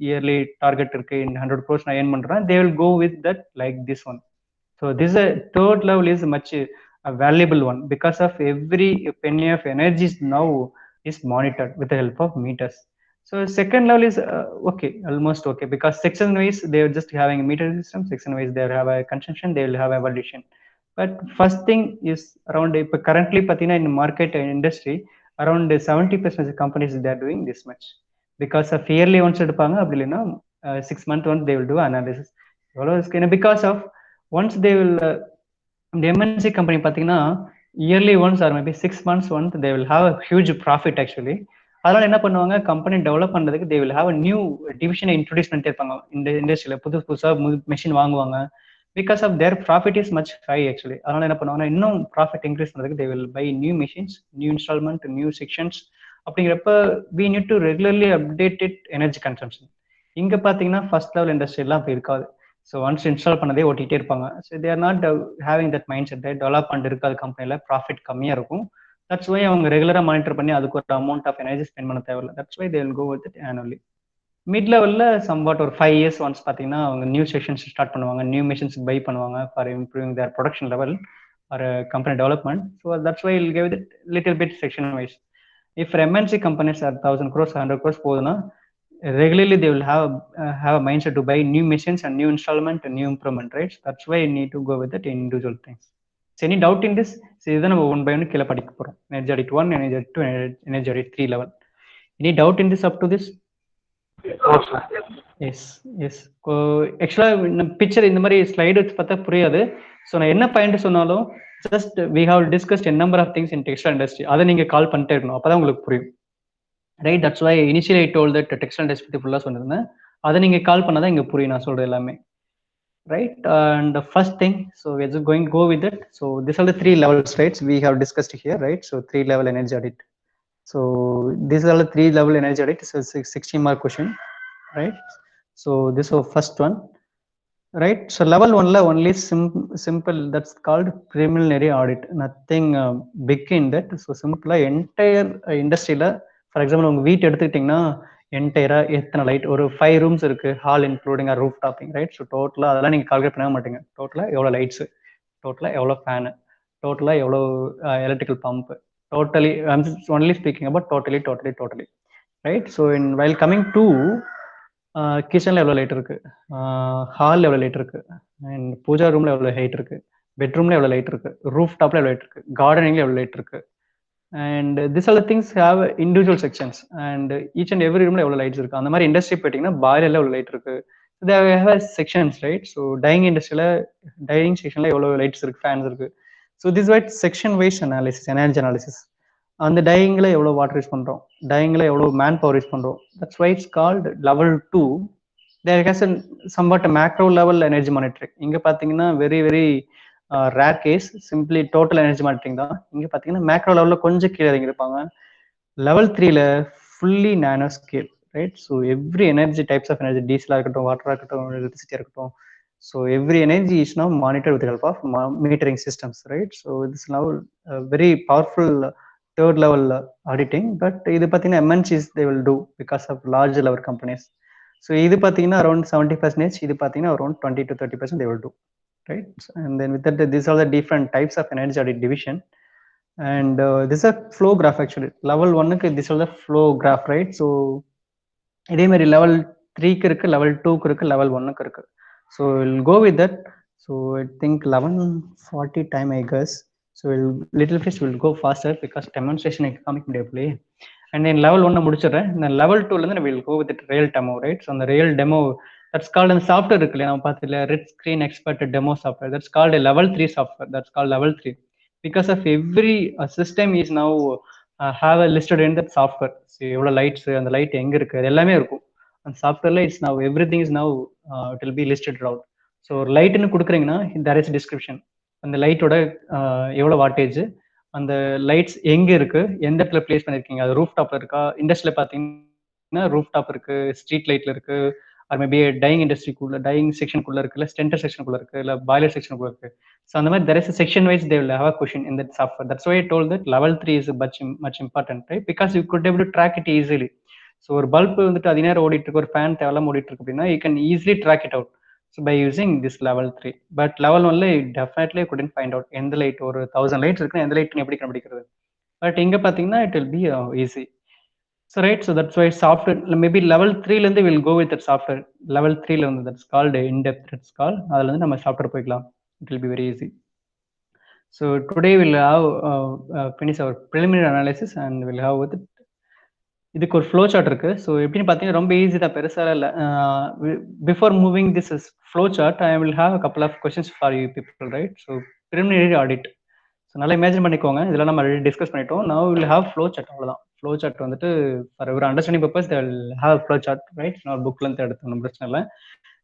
yearly target இருக்கு, in 100 crores நான் earn பண்றேன், they will go with that like this one. So this is a third level is much a valuable one because of every penny of energy is now is monitored with the help of meters. So second level is okay, almost okay, because section wise they are just having a meter system, section wise they have a consumption, they will have evolution. But first thing is around currently patina in market industry around 70% of companies they are doing this much because of yearly once எடுப்பாங்க, அப்படி இல்லைன்னா 6 months once they will do analysis. Because of once they will the MNC company பார்த்தீங்கன்னா yearly once or maybe 6 months once they will have a huge profit actually. அதனால என்ன பண்ணுவாங்க, கம்பெனி டெவலப் பண்றதுக்கு they will have a new division introduce பண்ணிட்டே இருப்பாங்க. இந்த இண்டஸ்ட்ரியில புதுசா மெஷின் வாங்குவாங்க. Because of their profit is much high actually. அதனால என்ன பண்ணுவாங்கன்னா இன்னும் ப்ராஃபிட் இன்க்ரீஸ் பண்றதுக்கு they will buy new machines, new installment, new sections. அப்படிங்கிறப்ப we need to regularly update it energy consumption. இங்க பாத்தீங்கன்னா ஃபர்ஸ்ட் லெவல் இண்டஸ்ட்ரி எல்லாம் அப்படி இருக்காது. ஸோ ஒன்ஸ் இன்ஸ்டால் பண்ணதே ஓட்டிகிட்டே இருப்பாங்க. So they are not having that mind set, development இருக்காது கம்பெனியில், ப்ராஃபிட் கம்மியாக இருக்கும். தட்ஸ் வை அவங்க ரெகுலராக மானிட்டர் பண்ணி அதுக்கு ஒரு அமௌண்ட் ஆஃப் எனர்ஜி ஸ்பெண்ட் பண்ண தேவையில்லை. That's why they will go with it annually. Mid லெவலில் சம்வாட் ஒரு 5 years ஒன்ஸ் பார்த்தீங்கன்னா அவங்க நியூ செக்ஷன்ஸ் ஸ்டார்ட் பண்ணுவாங்க, நியூ மிஷின்ஸ் பை பண்ணுவாங்க for improving their production level or company development. So that's why will give it little bit section wise. If MNC companies are 1000 crores 100 crores போகுதுன்னா regularly they will have a mindset to buy new machines and new installment and new improvement, right? That's why you need to go with that individual things. So any doubt in this? So this is நம்ம one by one கீழே படிக்க போறோம். Energy audit 1, energy audit 2, energy audit 3 level. Any doubt in this up to this? Yes. Actually இந்த பிக்சர் இந்த மாதிரி ஸ்லைடு வச்சு பார்த்தா புரியாது. ஸோ நான் என்ன பாயிண்ட் சொன்னாலும் just we have discussed a number of things in textile industry. அதை நீங்க கால் பண்ணிட்டே இருக்கணும், அப்பதான் உங்களுக்கு புரியும். Right, that's why initially I told that textile industry பத்தி ஃபுல்லா சொன்னேன். அதை நீங்க கால் பண்ணாதான் இங்க புரியும் நான் சொல்றது எல்லாமே. Right, and first thing, so we are just going go with it. So these are the 3 levels, right? We have discussed here, right? So 3 level energy audit. So these are the 3 level energy audit. So 16 mark question, right? So this is first one, right? So level 1 la only simple, that's called preliminary audit, nothing big in that. So simple entire industry la, for example உங்கள் வீட்டு எடுத்துக்கிட்டிங்கன்னா என்டையராக எத்தனை லைட், ஒரு 5 rooms இருக்குது, hall including or roof topping, right? So டோட்டலாக அதெல்லாம் நீங்கள் கால்குலேட் பண்ண மாட்டீங்க. டோட்டலாக எவ்வளோ லைட்ஸு, டோட்டலாக எவ்வளோ ஃபேனு, டோட்டலாக எவ்வளோ electrical pump, totally I'm only speaking about totally, right? So in while coming to கிச்சனில் எவ்வளோ லைட் இருக்குது, ஹாலில் எவ்வளோ லைட் இருக்குது, அண்ட் பூஜா ரூமில் எவ்வளோ ஹைட் இருக்குது, பெட்ரூமில் எவ்வளோ லைட் இருக்குது, ரூஃப் டாப்பில் எவ்வளோ லைட் இருக்குது, கார்டனிங்கில் எவ்வளோ லைட் இருக்குது. And these are the things have individual sections, and each and every room la evlo lights irukku. அந்த மாதிரி இண்டஸ்ட்ரி போயிட்டீங்கன்னா பாய்லர் la evlo light இருக்கு, they have sections, right? So dyeing industry la dyeing section la evlo lights இருக்கு, fans இருக்கு. So this is what section wise analysis, energy analysis. அந்த dyeing la evlo water use பண்றோம், dyeing la evlo man power use பண்றோம். That's why it's called level 2. There is a somewhat a macro level energy monitoring. இங்க பாத்தீங்கன்னா very rare case, simply total energy monitoring தான். இங்கே பார்த்தீங்கன்னா மேக்ரோ லெவலில் கொஞ்சம் கீழே இறங்கியிருப்பாங்க. லெவல் 3ல fully nano scale, right? So every energy types of energy, டீசலாக இருக்கட்டும், வாட்டராக இருக்கட்டும், எலக்ட்ரிசிட்டியாக இருக்கட்டும், so every energy is now monitor with help of metering systems, right? So this now very powerful third level auditing. But இது பார்த்தீங்கன்னா MNCs they will do because of large level companies. So இது பார்த்தீங்கன்னா அரௌண்ட் 70%, இது பார்த்தீங்கன்னா around 20 to 30% they will do. Right, and then with that, these are the different types of energy audit division, and this is a flow graph actually. Level 1 க்கு this is the flow graph, right? So இதே மாதிரி level 3 க்கு இருக்கு, level 2 க்கு இருக்கு, level 1 க்கு இருக்கு. So we'll go with that. So I think 11:40 time I guess. So little bit will go faster because demonstration is coming briefly. And then level 1 முடிச்சிடுறேன். then level 2 ல இருந்து we'll go with the real demo, right? So the real demo, that's called in software இருக்குல்ல, நம்ம பார்த்ததுல red screen expert demo software, that's called a level 3 software, that's called level 3. because of every system is now have a listed in that software. So எவ்வளோ லைட்ஸ், அந்த லைட் எங்க இருக்கு, அது எல்லாமே இருக்கும் அந்த சாஃப்ட்வேர்ல. It's now everything is now it will be listed out. So ஒரு லைட்னு கொடுக்குறீங்கன்னா தேர் இஸ் டிஸ்கிரிப்ஷன். அந்த லைட்டோட எவ்வளோ வாட்டேஜ், அந்த லைட்ஸ் எங்க இருக்கு, எந்த இடத்துல பிளேஸ் பண்ணிருக்கீங்க, அது ரூஃப் டாப்ல இருக்கா, இண்டஸ்ட்ரியில பாத்தீங்கன்னா ரூஃப் டாப் இருக்கு, ஸ்ட்ரீட் லைட்ல இருக்கு, ஆர் மேபி டையிங் இண்டஸ்ட்ரிக்குள்ள டையிங் செக்ஷனுக்குள்ள இருக்கு, இல்லை ஸ்டென்டர் செக்ஷனுக்குள்ள இருக்கு, இல்லை பாய்லர் செக்ஷனுக்குள்ள இருக்கு. ஸோ அந்த மாதிரி there is a section wise they will have a question in that software. That's why I told that level 3 is much important, right? Because you could able to track it easily. So ஒரு பல்ப் வந்துட்டு அது நேரம் ஓடிட்டு இருக்கு, ஒரு ஃபேன் தேவையில்லாம ஓடிட்டு இருக்கு அப்படின்னா you can easily track it out. So by using this level 3. But level 1 definitely couldn't find out எந்த லைட், ஒரு 1000 லைட்ஸ் இருக்குன்னா எந்த லைட் எப்படி கண்டுபிடிக்கிறது. பட் இங்க பாத்தீங்கன்னா it will be easy. So right, so that's why software maybe level 3 ல இருந்து will go with that software. Level 3 ல வந்து that's called in depth, it's called. அதுல இருந்து நம்ம சாஃப்ட்வேர் போய்க்கலாம். It will be very easy. So today we'll have finish our preliminary analysis and we'll have with it. இதுக்கு ஒரு ஃப்ளோ சார்ட் இருக்கு. ஸோ எப்படின்னு பார்த்தீங்கன்னா ரொம்ப ஈஸி தான், பெருசாக இல்லை. Before moving this is flow chart, I will have a couple of questions for you people, right? So preliminary audit. So நல்லா இமேஜின் பண்ணிக்கோங்க, இதெல்லாம் நம்ம ஆல்ரெடி டிஸ்கஸ் பண்ணிட்டோம். Now will have flow chart, அவ்வளோதான். ஃப்ளோ சார்ட் வந்துட்டு ஃபார் ஒரு understanding purpose they will have flow chart, right? நான் புக்ல இருந்து எடுத்து பிரச்சனை இல்லை,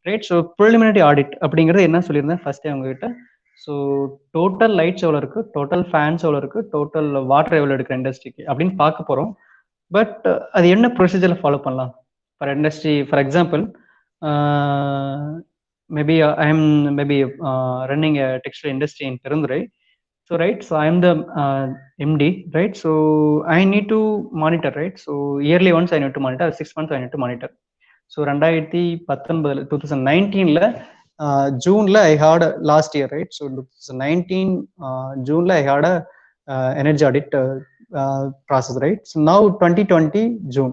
ரைட்? ஸோ preliminary audit அப்படிங்கிறது என்ன சொல்லியிருந்தேன் ஃபர்ஸ்டே உங்ககிட்ட. ஸோ டோட்டல் லைட்ஸ் எவ்வளோ இருக்கு, டோட்டல் ஃபேன்ஸ் எவ்வளோ இருக்கு, டோட்டல் வாட்டர் எவ்வளோ எடுக்கிற இண்டஸ்ட்ரிக்கு அப்படின்னு பார்க்க போகிறோம். பட் அது என்ன ப்ரொசீஜர்ல ஃபாலோ பண்ணலாம் for industry? For example maybe I am maybe running a textile industry in Perundurai. So right, so I am the MD, right? So I need to monitor, right? So yearly once I need to monitor, 6 months I need to monitor. So 2019 June I had last year, right? So 2019 June I had a energy audit process, right? So now 2020 June.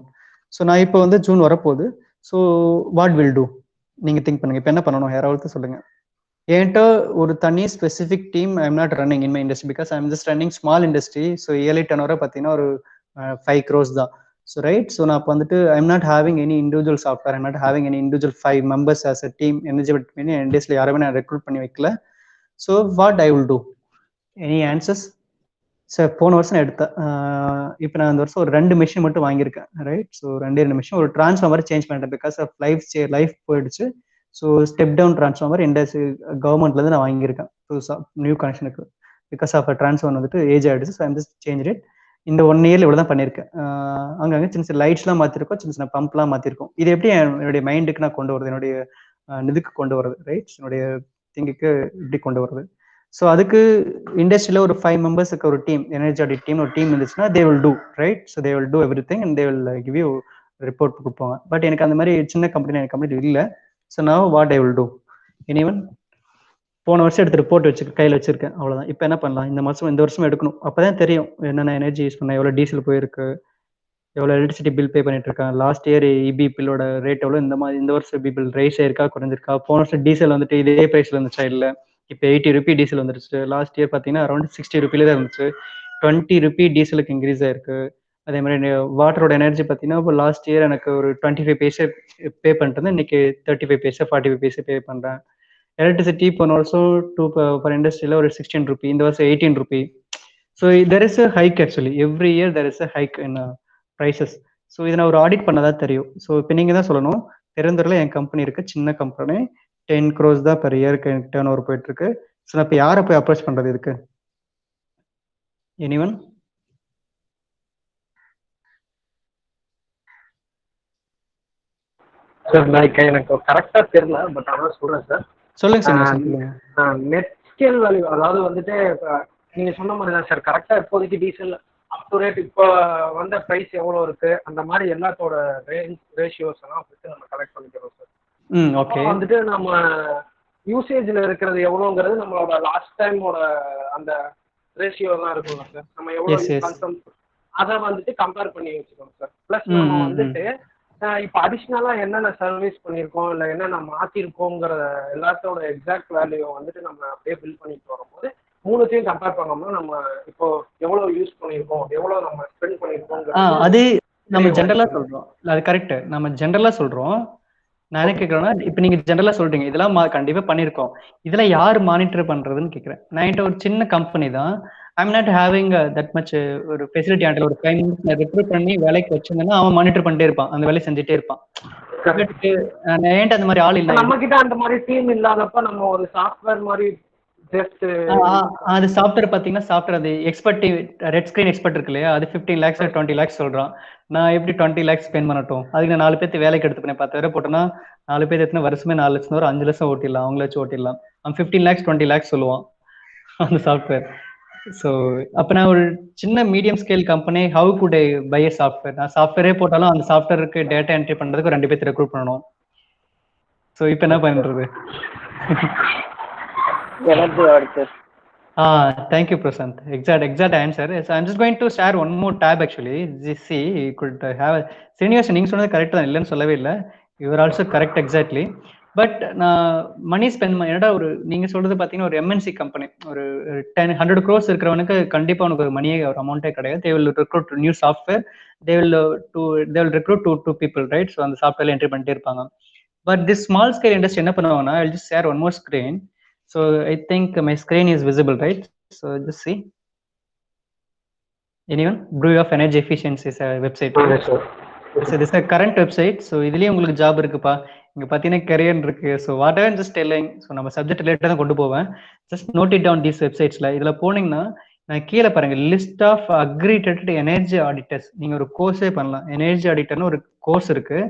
So நான் இப்போ வந்து ஜூன் வரப்போகுது. ஸோ வாட் வில் டூ, நீங்கள் திங்க் பண்ணுங்க. இப்போ என்ன பண்ணணும், யாராவது சொல்லுங்க. என்கிட்ட ஒரு தனி specific team I am not running in my industry, because I am just running small industry. So yearly turnover பார்த்தீங்கன்னா ஒரு 5 crores தான். ஸோ ரைட், ஸோ நான் இப்போ வந்துட்டு ஐ am not having any individual software, I am not having any individual 5 members as a team eligibility பண்ணி என் டேஸ்ல யாருமே நான் ரெக்ரூட் பண்ணி வைக்கல. So what I will do, any answers? Sir போன வருஷம் எடுத்தேன், இப்போ நான் இந்த வருஷம் ஒரு 2 மிஷின் மட்டும் வாங்கியிருக்கேன், ரைட்? ஸோ 2 மிஷின், ஒரு டிரான்ஸ்ஃபார்மர் சேஞ்ச் பண்ணிட்டேன் பிகாஸ் ஆஃப் லைஃப் போயிடுச்சு. So step down transformer industry கவர்மெண்ட்லேருந்து நான் வாங்கியிருக்கேன் புதுசாக நியூ கனெக்ஷனுக்கு. பிகாஸ் ஆஃப் டிரான்ஸ்ஃபார்மர் வந்துட்டு ஏஜ் ஆகிடுச்சு. So I'm just change it. இந்த 1 year இவ்வளோ தான் பண்ணியிருக்கேன். அங்கங்கே சின்ன சின்ன லைட்ஸ்லாம் மாற்றிருக்கோம், சின்ன சின்ன பம்ப்லாம் மாற்றிருக்கோம். இது எப்படி என்னுடைய மைண்டுக்கு நான் கொண்டு வரது, என்னுடைய இதுக்கு கொண்டு வரது, ரைட்? என்னுடைய திங்குக்கு இப்படி கொண்டு வரது. ஸோ அதுக்கு இண்டஸ்ட்ரியில் ஒரு 5 members ஒரு டீம், எனர்ஜி ஆடிட் டீம் ஒரு டீம் இருந்துச்சுன்னா தே will two, right? So they will do every thing and they will give you report கொடுப்பாங்க. பட் எனக்கு அந்த மாதிரி சின்ன கம்பெனி இல்லை. So now what I will do, anyone? போன வருஷம் எடுத்து ரிப்போர்ட் கையில் வச்சிருக்கேன், அவ்வளோதான். இப்போ என்ன பண்ணலாம், இந்த வருஷம் எடுக்கணும். அப்போதான் தெரியும் என்னென்ன எனர்ஜி யூஸ் பண்ண, எவ்வளோ டீசல் போயிருக்கு, எவ்வளோ எலக்ட்ரிசிட்டி பில் பே பண்ணிட்டு இருக்காங்க, லாஸ்ட் இயர் இபி பில்லோட ரேட் எவ்வளோ, இந்த வருஷம் இபி பில் ரைஸ் ஆயிருக்கா குறைஞ்சிருக்கா, போன வருஷம் டீசல் வந்துட்டு இதே பிரைஸ்ல இருந்துச்சா இல்லை, இப்போ 80 rupee டீசல் வந்துருச்சு. லாஸ்ட் இயர் பார்த்தீங்கன்னா அரௌண்ட் 60 rupee தான் இருந்துச்சு, 20 rupee டீசலுக்கு இன்க்ரீஸ் ஆயிருக்கு. அதே மாதிரி வாட்டரோட எனர்ஜி பார்த்தீங்கன்னா இப்போ லாஸ்ட் இயர் எனக்கு ஒரு 25 paise பே பண்ணிட்டு இன்னைக்கு 35 paise 45 paise பே பண்ணுறேன். எலக்ட்ரிசிட்டி போன வருஷம் ஃபார் இண்டஸ்ட்ரியில் ஒரு 16 rupee, இந்த வருஷம் 18 rupee. So there is a hike, actually every year there is a hike in prices. So இதை நான் ஒரு ஆடிட் பண்ணதான் தெரியும். ஸோ இப்போ நீங்கள் தான் சொல்லணும். பெருந்துறையில் என் கம்பெனி இருக்கு, சின்ன கம்பெனி, 10 crores தான் பெர் இயருக்கு டர்ன் ஓவர் போயிட்டு இருக்கு. ஸோ நான் இப்போ யாரை போய் அப்ரோச் பண்றது இதுக்கு? எனிவன்? சார் எனக்கு கரெக்டா தெரியல, பட் அதான் சொல்றேன் சார். சொல்லுங்க சார். நெட் ஸ்கேல் வேல்யூ, அதாவது வந்துட்டு நீங்க சொன்ன மாதிரி தான் சார். கரெக்டா இப்போதைக்கு டீசல் அப் டு ரேட் இப்போ வந்த பிரைஸ் எவ்வளோ இருக்கு, அந்த மாதிரி எல்லாத்தோட ரேஷியோஸ் எல்லாம் வந்துட்டு நம்ம கலெக்ட் பண்ணிக்கிறோம் சார். ஓகே. வந்துட்டு நம்ம யூசேஜ்ல இருக்கிறது எவ்வளோங்கிறது நம்மளோட லாஸ்ட் டைமோட அந்த ரேஷியோ தான் இருக்கும்ல சார். நம்ம எவ்வளோ கன்சம் அதை வந்துட்டு கம்பேர் பண்ணி வச்சுக்கோங்க சார். பிளஸ் நம்ம வந்துட்டு இப்போ அடிஷ்னலா என்னென்ன சர்வீஸ் பண்ணியிருக்கோம், இல்லை என்னென்ன மாற்றிருக்கோங்கிற எல்லாத்தோட எக்ஸாக்ட் வேல்யூ வந்துட்டு நம்ம அப்படியே பில் பண்ணிட்டு வரும்போது மூணுத்தையும் கம்பேர் பண்ணோம்னா நம்ம இப்போ எவ்வளோ யூஸ் பண்ணியிருக்கோம், எவ்வளோ நம்ம ஸ்பெண்ட் பண்ணியிருக்கோம், அது நம்ம ஜென்ரலா சொல்றோம். அது கரெக்ட், நம்ம ஜென்ரலா சொல்றோம். நான் என்ன கேட்கறேன்னா, இப்போ நீங்க ஜென்ரலா சொல்றீங்க இதெல்லாம் கண்டிப்பா பண்ணிருக்கோம், இதெல்லாம் யார் மானிட்டர் பண்றதுன்னு கேட்கறேன். நான் ஒரு சின்ன கம்பெனி தான், I'm not having that much ஒரு ஃபெசிலிட்டி ஆண்டில் ஒரு 5 மினிட்ஸ் ரெக்ரூட் பண்ணி வேலைக்கு வச்சிருந்தேன்னா அவன் மானிட்டர் பண்ணிட்டே இருப்பான், அந்த வேலையை செஞ்சுட்டே இருப்பான். பட் என்கிட்ட அந்த மாதிரி ஆள் இல்லை. நம்ம கிட்ட அந்த மாதிரி டீம் இல்லாதப்ப நம்ம ஒரு சாஃப்ட்வேர் மாதிரி ஜஸ்ட் அது சாஃப்ட்வேர் பார்த்தீங்கன்னா சாஃப்ட்வேர் அது எக்ஸ்பர்ட் ரெட் ஸ்கிரீன் எக்ஸ்பர்ட் இருக்கு இல்லையா, அது 15 lakhs 20 lakhs சொல்றான். நான் எப்படி 20 lakhs ஸ்பெண்ட் பண்ணட்டும்? அதுக்கு நான் 4 பேர்த்து வேலைக்கு எடுத்துப்பேன். 10 பேரை போட்டோன்னா 4 பேர் எத்தனை வருஷமே 4 லட்சம் ஒரு 5 லட்சம் ஓட்டிடலாம், அவங்கள வச்சு ஓட்டிடலாம். அவன் 15 lakhs 20 lakhs சொல்லுவான் அந்த சாஃப்ட்வேர். ஸோ அப்போ நான் ஒரு சின்ன medium scale company, how could I buy a software? நான் சாஃப்ட்வேரே போட்டாலும் அந்த சாஃப்ட்வேருக்கு டேட்டா என்ட்ரி பண்ணுறதுக்கு 2 பேர்த்து ரெக்ரூட் பண்ணணும். ஸோ இப்போ என்ன பண்ணுறது? Thank you, Prasant. Exact answer. So I'm just going to share one more tab actually. Just see, you could have a Srinivas, நீங்க சொன்னது கரெக்ட் தான், இல்லைன்னு சொல்லவே இல்லை. You are also correct exactly. But நான் மணி ஸ்பெண்ட் என்னடா ஒரு நீங்க சொல்றது பார்த்தீங்கன்னா ஒரு எம்என்சி கம்பெனி ஒரு 100 crores இருக்கிறவனுக்கு கண்டிப்பா உனக்கு ஒரு மணியே ஒரு அமௌண்ட்டே கிடையாது. They will recruit new software. They will recruit two people, right? So அந்த சாஃப்ட்வேர்ல என்ட்ரி பண்ணிட்டே இருப்பாங்க. But this small scale industry என்ன பண்ணுவாங்கன்னா, I'll just share one more screen. So I think my screen is visible, right? So just see. Anyone? Bureau of Energy Efficiency is a website. Yes, sir. So this is a current website. So இதுலயே உங்களுக்கு ஜாப் இருக்குப்பா, இங்க பாத்தீங்கன்னா கரியர் இருக்கு. So whatever just telling. So நம்ம சப்ஜெக்ட் ரிலேட்டட் தான் கொண்டு போவேன். Just note it down these வெப்சைட்ஸ்ல. இதுல போனீங்கன்னா நான் கீழே பாருங்க, list of accredited energy auditors. நீங்க ஒரு கோர்ஸே பண்ணலாம். எனர்ஜி ஆடிட்டர்னு ஒரு கோர்ஸ் இருக்கு.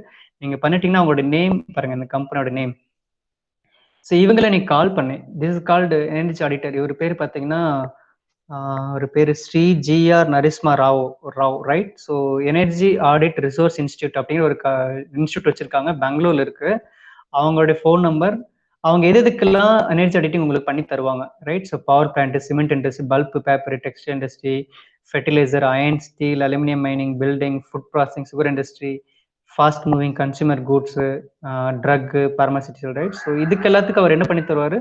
நீங்க பண்ணிட்டீங்கன்னா உங்களோட நேம் பாருங்க, இந்த கம்பெனியோட நேம். ஸோ இவங்களை நீ கால் பண்ணு. This is called energy auditor. இவர் பேர் பார்த்தீங்கன்னா ஒரு பேர் Shri GR Narisma Rao, right? So energy audit resource institute அப்படிங்கிற ஒரு இன்ஸ்டியூட் வச்சிருக்காங்க, பெங்களூர்ல இருக்கு. அவங்களுடைய ஃபோன் நம்பர், அவங்க எதுக்கெல்லாம் எனர்ஜி ஆடிட்டிங் உங்களுக்கு பண்ணி தருவாங்க, right? So power plant, cement industry, pulp paper, textile industry, fertiliser, iron steel, aluminium mining, building, food processing, sugar industry, fast moving consumer goods, drug, pharmaceutical, right? So இதுக்கு எல்லாத்துக்கும் அவர் என்ன பண்ணி தருவார்?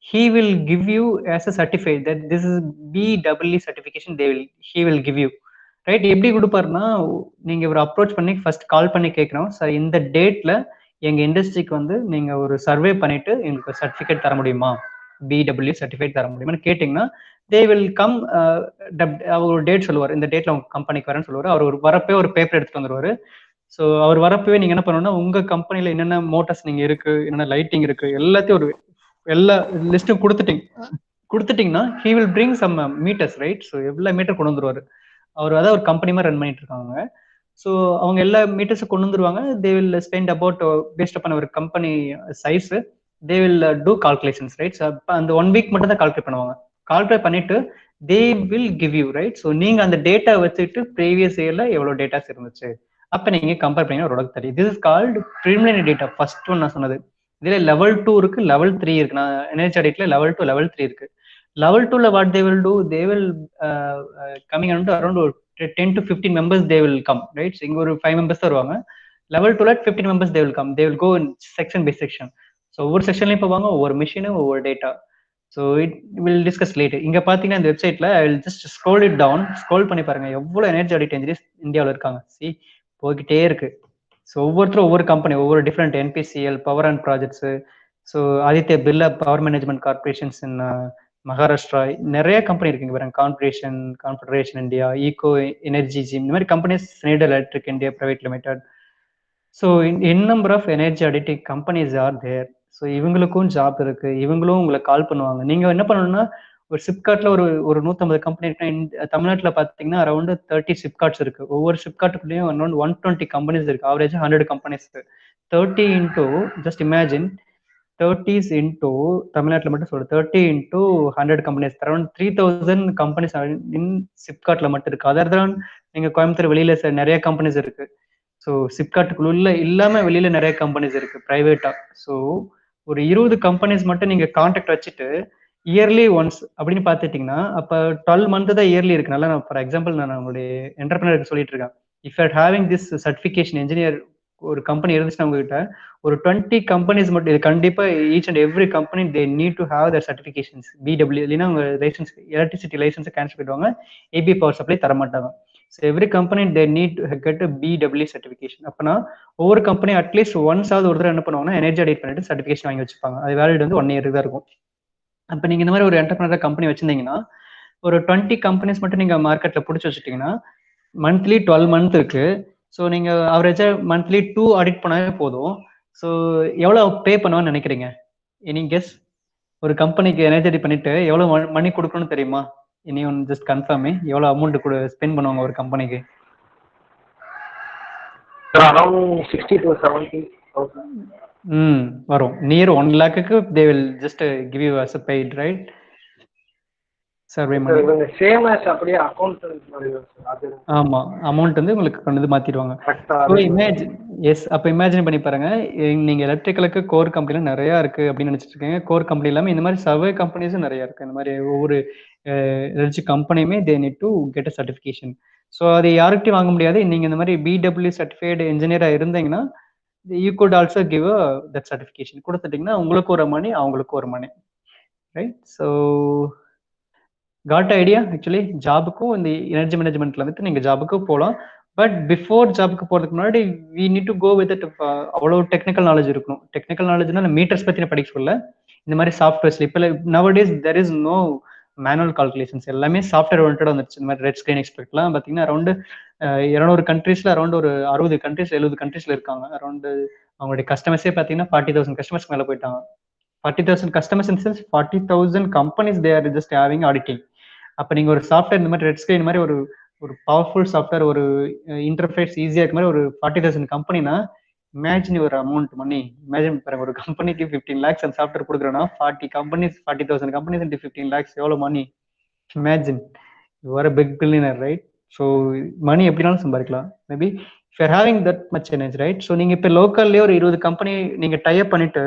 he will give you as a certificate that this is BEE certification he will give you, right? எப்படி கொடுப்பாருன்னா, நீங்க ஒரு அப்ரோச் பண்ணி ஃபர்ஸ்ட் கால் பண்ணி கேட்கணும், சார் இந்த டேட்ல எங்க இண்டஸ்ட்ரிக்கு வந்து நீங்க ஒரு சர்வே பண்ணிட்டு எங்களுக்கு சர்டிஃபிகேட் தர முடியுமா, BEE சர்டிஃபிகேட் தர முடியுமான்னு கேட்டிங்கன்னா தே வில் கம். அவர் ஒரு டேட் சொல்லுவார், இந்த டேட்ல உங்க கம்பெனிக்கு வரேன்னு சொல்லுவார். அவர் ஒரு வரப்பே ஒரு பேப்பர் எடுத்துட்டு வந்துருவாரு. ஸோ அவர் வரப்பவே நீங்க என்ன பண்ணணும்னா, உங்க கம்பெனில என்னென்ன மோட்டர்ஸ் நீங்க இருக்கு, என்னென்ன லைட்டிங் இருக்கு, எல்லாத்தையும் ஒரு எல்லா லிஸ்ட்டும் கொடுத்துட்டீங்கன்னா he will bring some meters, right? So எல்லா மீட்டர் கொண்டு வந்துருவாரு அவர். அதான் ஒரு கம்பெனி மாதிரி ரன் பண்ணிட்டு இருக்காங்க. ஸோ அவங்க எல்லா மீட்டர்ஸும் கொண்டு வந்துருவாங்க. They will spend about based upon ஒரு company size, they will do calculations, right? So அந்த 1 week மட்டும் தான் கால்குலேட் பண்ணுவாங்க. கால்குலேட் பண்ணிட்டு they will give you, right? So நீங்க அந்த டேட்டா வச்சுட்டு ப்ரீவியஸ் இயர்ல எவ்வளவு டேட்டாஸ் இருந்துச்சு அப்ப நீங்க கம்பேர் பண்ணீங்கன்னா ஒரு அளவுக்கு தெரியும். This is called preliminary data. First one நான் சொன்னது. இதுல level 2 இருக்கு, level 3 இருக்கு. நான் எனர்ஜி ஆடிட்ல level 2 level 3 இருக்கு. level 2ல what they will do, they will coming around 10 to 15 members they will come, right? So இங்க ஒரு 5 members வருவாங்க. level 2ல 15 members they will come. They will go in section by section. So ஒவ்வொரு செக்ஷன்லயும் போவாங்க, ஒவ்வொரு மிஷினும் ஒவ்வொரு data. So it will discuss later. இங்க பாத்தீங்கன்னா இந்த வெப்சைட்ல I will just scroll it down. Scroll பண்ணி பாருங்க எவ்வளவு எனர்ஜி ஆடிட் இன்ஜினியர்ஸ் இந்தியாவில் இருக்காங்க. சி போய்கிட்டே இருக்கு. ஸோ ஒவ்வொருத்தரும் ஒவ்வொரு கம்பெனி, ஒவ்வொரு different NPCL, power and projects, so Aditya Birla power management corporations in Maharashtra, நிறைய கம்பெனி இருக்குங்க பாருங்க. Confederation India, eco energy gym, இந்த மாதிரி companies, Schneider electric India private limited. So in number of energy auditing companies are there. So இவங்களுக்கும் ஜாப் இருக்கு, இவங்களும் உங்களை கால் பண்ணுவாங்க. நீங்க என்ன பண்ணணும்னா, ஒரு சிப்கார்ட்ல ஒரு 150 கம்பெனி இருக்குன்னா, தமிழ்நாட்டில் பார்த்தீங்கன்னா அரௌண்ட் 30 சிப்கார்ட்ஸ் இருக்கு. ஒவ்வொரு சிப்கார்ட்டுக்குள்ளேயும் அரௌண்ட் 120 கம்பெனிஸ் இருக்கு. Average 100 companies. 30 into just imagine 30s into தமிழ்நாட்டில் மட்டும் சொல்றேன், 30 into 100 companies, around 3000 companies in சிப்கார்ட்ல மட்டும் இருக்கு. அதர் தான் நீங்க கோயம்புத்தூர் வெளியில நிறைய கம்பெனிஸ் இருக்கு. ஸோ சிப்கார்ட்டுக்குள்ள இல்லாம வெளியில நிறைய கம்பெனிஸ் இருக்கு பிரைவேட்டா. ஸோ ஒரு 20 கம்பெனிஸ் மட்டும் நீங்க கான்டாக்ட் வச்சுட்டு இயர்லி ஒன்ஸ் அப்படின்னு பார்த்துட்டீங்கன்னா, அப்போ 12 month தான் இயர்லி இருக்கு. நல்லா நான் ஃபார் எக்ஸாம்பிள் நான் உங்களுடைய என்டர்பிரினருக்கு சொல்லிட்டு இருக்கேன். If you having this certification engineer ஒரு கம்பெனி இருந்துச்சுன்னா உங்ககிட்ட ஒரு 20 கம்பெனிஸ் மட்டும், இது கண்டிப்பா each and every company they need to have Dhar certifications. BW இல்லைன்னா உங்க லைசன்ஸ், எலக்ட்ரிசிட்டி லைசன்ஸை கேன்சல் பண்ணிடுவாங்க, ஏபி பவர் சப்ளை தர மாட்டாங்க. So every company they need to get BW certification. அப்போனா ஒவ்வொரு கம்பெனி அட்லீஸ்ட் ஒன்ஸ் ஆகுது ஒரு தடவை என்ன பண்ணுவாங்கன்னா எனர்ஜி ஆடிட் பண்ணிட்டு சர்டிஃபிகேஷன் வாங்கி வச்சுப்பாங்க. அது வேலிட் வந்து 1 year தான் இருக்கும். அப்போ நீங்க இந்த மாதிரி ஒரு என்டர்பிரினர் கம்பெனி வச்சிருந்தீங்கன்னா, ஒரு 20 கம்பெனிஸ் மட்டும் நீங்க மார்க்கெட்ல பிடிச்சி வச்சுட்டீங்கன்னா மந்த்லி 12 மந்த் இருக்கு. ஸோ நீங்க அவரேஜா மந்த்லி 2 ஆடிட் பண்ணாலே போதும். ஸோ எவ்வளவு பே பண்ணுவான்னு நினைக்கிறீங்க? Any guess? ஒரு கம்பெனிக்கு எனர்ஜி பண்ணிட்டு எவ்வளவு மணி கொடுக்கணும்னு தெரியுமா? இனி ஒன் ஜஸ்ட் கன்ஃபார்ம் எவ்வளவு அமௌண்ட் கூட ஸ்பெண்ட் பண்ணுவாங்க ஒரு கம்பெனிக்கு? Around 60 to 70,000. வரும். நியர் 1 lakhக்கு they will just give you as a paid, right? Survey money. Same as அப்படியே அக்கவுண்டன்ட் மாதிரி அது. ஆமா, அமௌண்ட் வந்து உங்களுக்கு கொண்டு வந்து மாத்திடுவாங்க. ஸோ இமேஜின் அப்போ இமேஜின் பண்ணி பாருங்க, நீங்க எலக்ட்ரிக்கலுக்கு கோர் கம்பெனில நிறைய இருக்கு அப்படின்னு நினைச்சிட்டு இருக்கீங்க. கோர் கம்பெனி இல்லாமல் இந்த மாதிரி சர்வே கம்பெனிஸும் நிறைய இருக்கு. இந்த மாதிரி ஒவ்வொரு எனர்ஜி கம்பெனியுமே they need to get a certification. So அது யாருக்கிட்டையும் வாங்க முடியாது. நீங்க இந்த மாதிரி பிடபிள்யூ சர்டிஃபைடு இன்ஜினியரா இருந்தீங்கன்னா you could also give that certification. கொடுத்துட்டீங்கன்னா உங்களுக்கு ஒரு மணி, அவங்களுக்கு ஒரு money, right? So got idea actually ஜாபுக்கும் இந்த எனர்ஜி மேனேஜ்மெண்ட்ல வந்துட்டு நீங்க ஜாபுக்கும் போகலாம். பட் பிஃபோர் ஜாபுக்கு போறதுக்கு முன்னாடி we need to go with it. அவ்வளோ டெக்னிக்கல் நாலேஜ் இருக்கணும். டெக்னிக்கல் நாலேஜ்னா மீட்டர்ஸ் பத்தி படிக்க சொல்ல, இந்த மாதிரி சாஃப்ட்வேர்ஸ்ல இப்போ nowadays there is no manual calculations, எல்லாமே சாஃப்ட்வேர் ஓரியன்டா வந்துருச்சு. இந்த மாதிரி ரெட் ஸ்கிரீன் எக்ஸ்பெக்ட்லாம் பார்த்தீங்கன்னா அரௌண்ட் 200 கண்ட்ரீஸ்ல அரௌண்ட் ஒரு 60 கண்ட்ரீஸ் 70 கண்ட்ரீஸ்ல இருக்காங்க. அரௌண்ட் அவங்களுடைய கஸ்டமர்ஸே பார்த்தீங்கன்னா 40,000 கஸ்டமர்ஸ்க்கு மேலே போயிட்டாங்க. 40,000 customers in sense 40,000 companies they are just having auditing. அப்போ நீங்கள் ஒரு சாஃப்ட்வேர் இந்த மாதிரி ரெட் ஸ்கிரீன் மாதிரி ஒரு பவர்ஃபுல் சாஃப்ட்வேர், ஒரு இன்டர்ஃபேஸ் ஈஸியாக இருக்க மாதிரி ஒரு 40,000 கம்பெனினா இமேஜின் ஒரு அமௌண்ட் மணி. இமேஜின் பாருங்க, ஒரு கம்பெனிக்கு 15 lakhs அந்த சாஃப்ட்வேர் கொடுக்குறோன்னா 40 கம்பெனிஸ் 40,000 கம்பெனிஸ் இன்ட்டு 15 lakhs எவ்வளோ money? Imagine you are a big billionaire, right? So money எப்படினாலும் சம்பாதிக்கலாம். Maybe if you're having that much energy, right? So நீங்கள் இப்போ லோக்கல்லேயே ஒரு 20 கம்பெனி நீங்கள் டைப் பண்ணிட்டு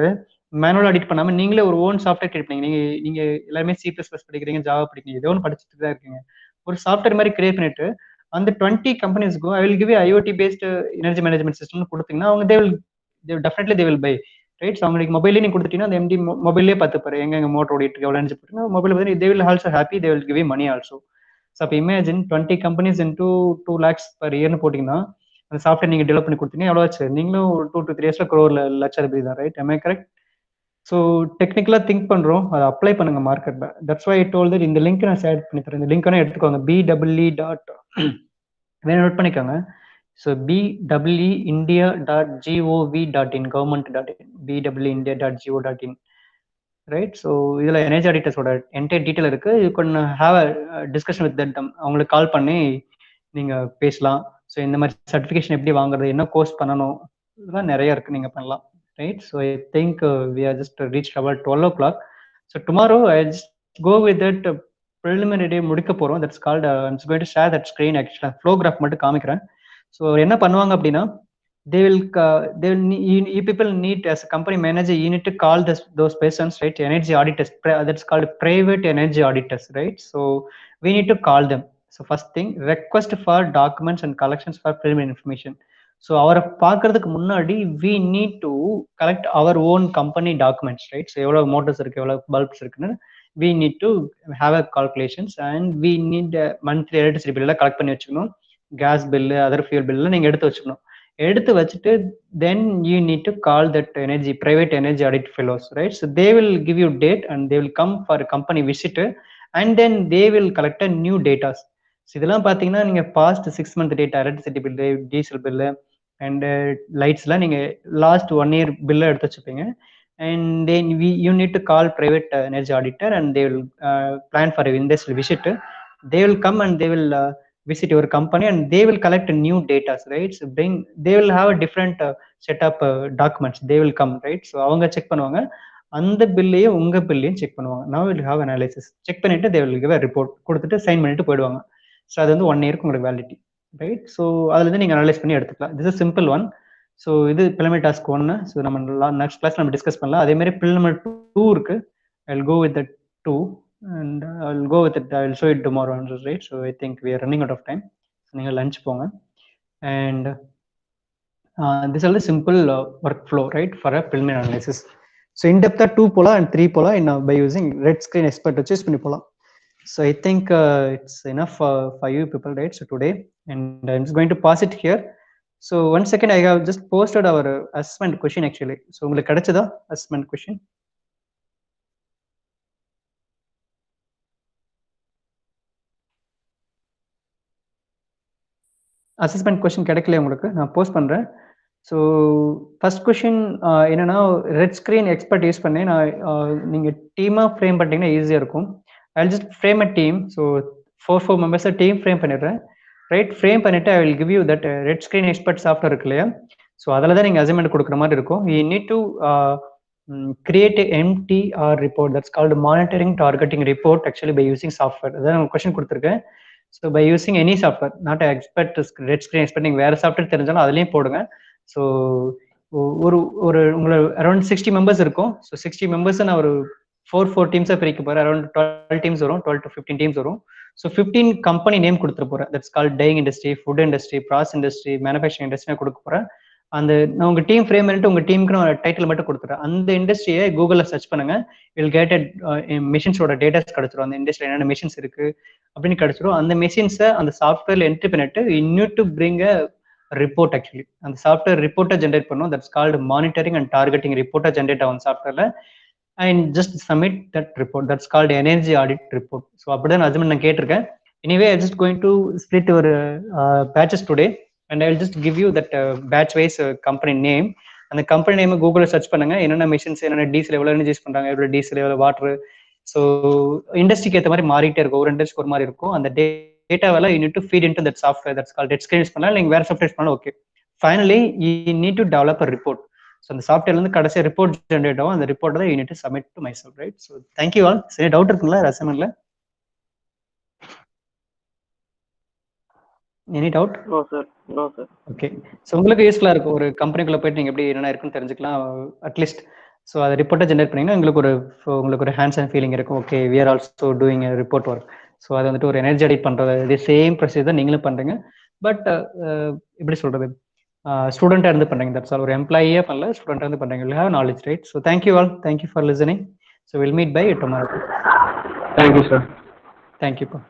மேனுவல் ஆடிட் பண்ணாம நீங்களே ஒரு ஓன் சாஃப்ட்வேர் கிரியேட் பண்ணீங்க. நீங்க எல்லாமே C++ படிக்கிறீங்க, ஜாவா படிக்கிறீங்க, ஏதோ ஒன்று படிச்சுட்டு தான் இருக்கீங்க. ஒரு சாஃப்ட்வேர் மாதிரி கிரியேட் பண்ணிட்டு அந்த 20 கம்பெனிஸ்க்கும் I will give IoT based energy management சிஸ்டம்னு கொடுத்தீங்கன்னா அவங்க definitely they will buy, right? So அவங்களுக்கு மொபைலே நீங்க கொடுத்துட்டீங்கன்னா அந்த MD மொபைலே பார்த்துப்பாரு எங்க மோட்டர் ஓடிட்டு இருக்கு, எவ்வளோ எனர்ஜி போட்டுருங்க மொபைல் பார்த்து they will also happy, they will give money also. So அப்போ imagine 20 companies into 2 lakhs per yearனு போட்டிங்கன்னா அந்த சாஃப்ட்வேர் நீங்க டெவலப் பண்ணி கொடுத்தீங்கன்னா எவ்வளோ ஆச்சு? நீங்களும் 2 to 3 yearsல crore லட்சாதிபதி தான், right? am I correct? So டெக்னிக்கலாக திங்க் பண்ணுறோம், அதை அப்ளை பண்ணுங்க மார்க்கெட்டில். That's why I told that இந்த லிங்க் நான் ஷேர் பண்ணி தரேன். இந்த லிங்க் வேணா எடுத்துக்கோங்க. BEE டாட் வேணும் நோட் பண்ணிக்கோங்க. So BEE.India.gov.in government.in BEE.India.gov.in, right? So இதில் எனர்ஜி ஆடிட்டர்ஸோட என்டையர் டீட்டெயில் இருக்கு. You can have a discussion with that. அவங்களுக்கு கால் பண்ணி நீங்கள் பேசலாம். ஸோ இந்த மாதிரி சர்டிஃபிகேஷன் எப்படி வாங்குறது, என்ன கோர்ஸ் பண்ணணும், இதெல்லாம் நிறைய இருக்கு, நீங்கள் பண்ணலாம், right? So I think we are just reached about 12 o'clock. So tomorrow I'll just go with that preliminary day முடிக்க போறோம். That's called I'm just going to share that screen actually. Flow graph மட்டும் காமிக்கிறேன். So என்ன பண்ணுவாங்க அப்படின்னா they will you people need as a company manager you need to call those persons, right? Energy auditors, that's called private energy auditors, right? So we need to call them. So first thing, request for documents and collections for preliminary information. So அவரை பார்க்கறதுக்கு முன்னாடி we need to collect our own company documents, right? So எவ்வளோ மோட்டர்ஸ் இருக்கு, எவ்வளோ பல்ப்ஸ் இருக்குன்னு we need to have a calculations. And we need monthly electricity பில்லாம் கலெக்ட் பண்ணி வச்சுக்கணும். Gas bill, other fuel bill நீங்கள் எடுத்து வச்சுக்கணும். எடுத்து வச்சுட்டு then you need to call that energy private energy audit fellows, right? So they will give you date and they will come for company visit and then they will collect a new datas. இதெல்லாம் பார்த்தீங்கன்னா நீங்கள் past 6 month data, electricity bill, diesel bill and லைட்ஸ்லாம் நீங்கள் லாஸ்ட் 1 year பில்லை எடுத்து வச்சுப்பீங்க. And then you need to call private energy auditor and they will plan for industrial visit. They will come and they will visit your company and they will collect new data, right? So they will have a different set of documents, they will come, right? So அவங்க செக் பண்ணுவாங்க, அந்த பில்லையும் உங்க பில்லையும் செக் பண்ணுவாங்க. now will have analysis, check பண்ணிட்டு they will give a report கொடுத்துட்டு சைன் பண்ணிட்டு போயிடுவாங்க. ஸோ அது வந்து 1 year உங்களுக்கு வேலிடிட்டி, ரைட்? ஸோ அதுலேருந்து நீங்கள் அனலைஸ் பண்ணி எடுத்துக்கலாம். This is simple one. So இது preliminary task 1. ஸோ நம்ம நெக்ஸ்ட் கிளாஸ் நம்ம டிஸ்கஸ் பண்ணலாம். அதே மாதிரி preliminary 2 இருக்கு. I will go with that 2 and I will go with it. I will show it tomorrow, right? So I think we are running out of time. So நீங்கள் lunch போங்க. And this is a simple workflow, right, for a preliminary analysis. So in depth 2 போலாம் and 3 போலாம் by using red screen expert choose பண்ணி போலாம். So I think it's enough for you people, right? So today, and I'm just going to pause it here. So 1 second, I have just posted our assessment question actually. So உங்களுக்கு கிடைச்சதா assessment question? அசஸ்மெண்ட் கொஸ்டின் கிடைக்கல உங்களுக்கு, நான் போஸ்ட் பண்ணுறேன். ஸோ ஃபர்ஸ்ட் கொஷின் என்னன்னா, ரெட் ஸ்க்ரீன் எக்ஸ்பர்ட் யூஸ் பண்ணி நான் நீங்கள் டீமாக ஃப்ரேம் பண்ணிட்டீங்கன்னா ஈஸியாக இருக்கும். I will just frame a team. So 4 மெம்பர்ஸை டீம் ஃப்ரேம் பண்ணிடுறேன். ரைட், ஃப்ரேம் பண்ணிவிட்டு I will give you that red screen expert software இருக்கு இல்லையா? ஸோ அதில் தான் நீங்கள் அசைன்மெண்ட் கொடுக்குற மாதிரி இருக்கும். You need to create a MTR report that's called monitoring targeting report actually by using software. அதான் நான் கொஸ்டின் கொடுத்துருக்கேன். So by using any software, not expert red screen expert, நீங்கள் வேறு சாஃப்ட்வேர் தெரிஞ்சாலும் அதுலேயும் போடுங்க. ஸோ ஒரு உங்களுக்கு அரௌண்ட் 60 மெம்பர்ஸ் இருக்கும். ஸோ 60 மெம்பர்ஸை நான் ஒரு 4 டீம்ஸாக பிரிக்க போகிறேன். அரௌண்ட் 12 டீம்ஸ் வரும், 12 to 15 டீம்ஸ் வரும். ஸோ 15 கம்பெனி நேம் கொடுத்துட போகிறேன். That's called dyeing industry, food industry, process industry, manufacturing industry கொடுக்க போகிறேன். அந்த நான் உங்கள் டீம் ஃப்ரேம் பண்ணிட்டு உங்கள் டீமுக்கு நான் டைட்டில் மட்டும் கொடுத்துறேன். அந்த இண்டஸ்ட்ரியை கூகுளில் சர்ச் பண்ணுங்க, வில் கேட் மிஷின்ஸோட டேட்டாஸ் கிடச்சிரும். அந்த இண்டஸ்ட்ரியில் என்னென்ன மிஷின்ஸ் இருக்கு அப்படின்னு கிடச்சிரும். அந்த மிஷின்ஸை அந்த சாஃப்ட்வேர்ல என்ட்ரி பண்ணிட்டு இன்னும் to bring a report. Actually அந்த சாஃப்ட்வேர் ரிப்போர்ட்டை ஜென்ரேட் பண்ணும். That's called monitoring and targeting ரிப்போர்ட்டை ஜென்ரேட் ஆகும் சாஃப்ட்வேர்ல. And just submit that report. That's called energy audit report. So அப்படிதான் அஜ்மெண்ட் நான் கேட்டிருக்கேன். Anyway I just going to split ஒரு batches today and I will just give you that batch wise company name. அந்த கம்பெனி நேம் கூகுளில் சர்ச் பண்ணுங்க, என்னென்ன மிஷின்ஸ், என்னென்ன டீசல் எவ்வளோ எனர்ஜி யூஸ் பண்ணுறாங்க, எவ்வளோ டீசல், எவ்வளோ வாட்டர். ஸோ இண்டஸ்ட்ரிக்கு ஏற்ற மாதிரி மாறிட்டே இருக்கும், ஒரு இண்டஸ்ட்ரிக்கு ஒரு மாதிரி இருக்கும். அந்த டேட்டாவெல்லாம் you need to feed into that software. That's called RETScreen use பண்ணலாம், நீங்கள் வேறு சாஃப்ட்வேர் யூஸ் பண்ணலாம். Okay, finally you need to develop a report. So அந்த சாஃப்ட்வேர்லேருந்து கடைசியாக ரிப்போர்ட் ஜென்ரேட் ஆகும். அந்த ரிப்போர்ட் தான் you need to submit to myself. Right, so thank you all. சரி, டவுட் இருக்குங்களா அசைன்மெண்ட்ல? Any doubt? No sir, no sir. Okay, so உங்களுக்கு யூஸ்ஃபுல்லாக இருக்கும். ஒரு கம்பெனிக்குள்ளே போயிட்டு நீங்கள் எப்படி என்னென்ன இருக்குன்னு தெரிஞ்சுக்கலாம் அட்லீஸ்ட். ஸோ அதை ரிப்போர்ட்டை ஜென்ரேட் பண்ணிங்கன்னா உங்களுக்கு ஒரு ஹேண்ட்ஸ் அண்ட் ஃபீலிங் இருக்கும். Okay, we are also doing report work. So அது வந்துட்டு ஒரு எனர்ஜி அடிட் பண்ணுறது, இதே சேம் ப்ரொசீஜர் தான் நீங்களும் பண்ணுறீங்க. பட் எப்படி சொல்கிறது, ஸ்டூடெண்ட்டாக இருந்து பண்ணுறீங்க. That's all. ஒரு எம்ப்ளாயியே பண்ணல, ஸ்டூடெண்ட்டாக இருந்து பண்ணுறீங்க. You have knowledge, right? So thank you all. Thank you for listening. So will meet by tomorrow. Thank you sir. தேங்க்யூப்பா.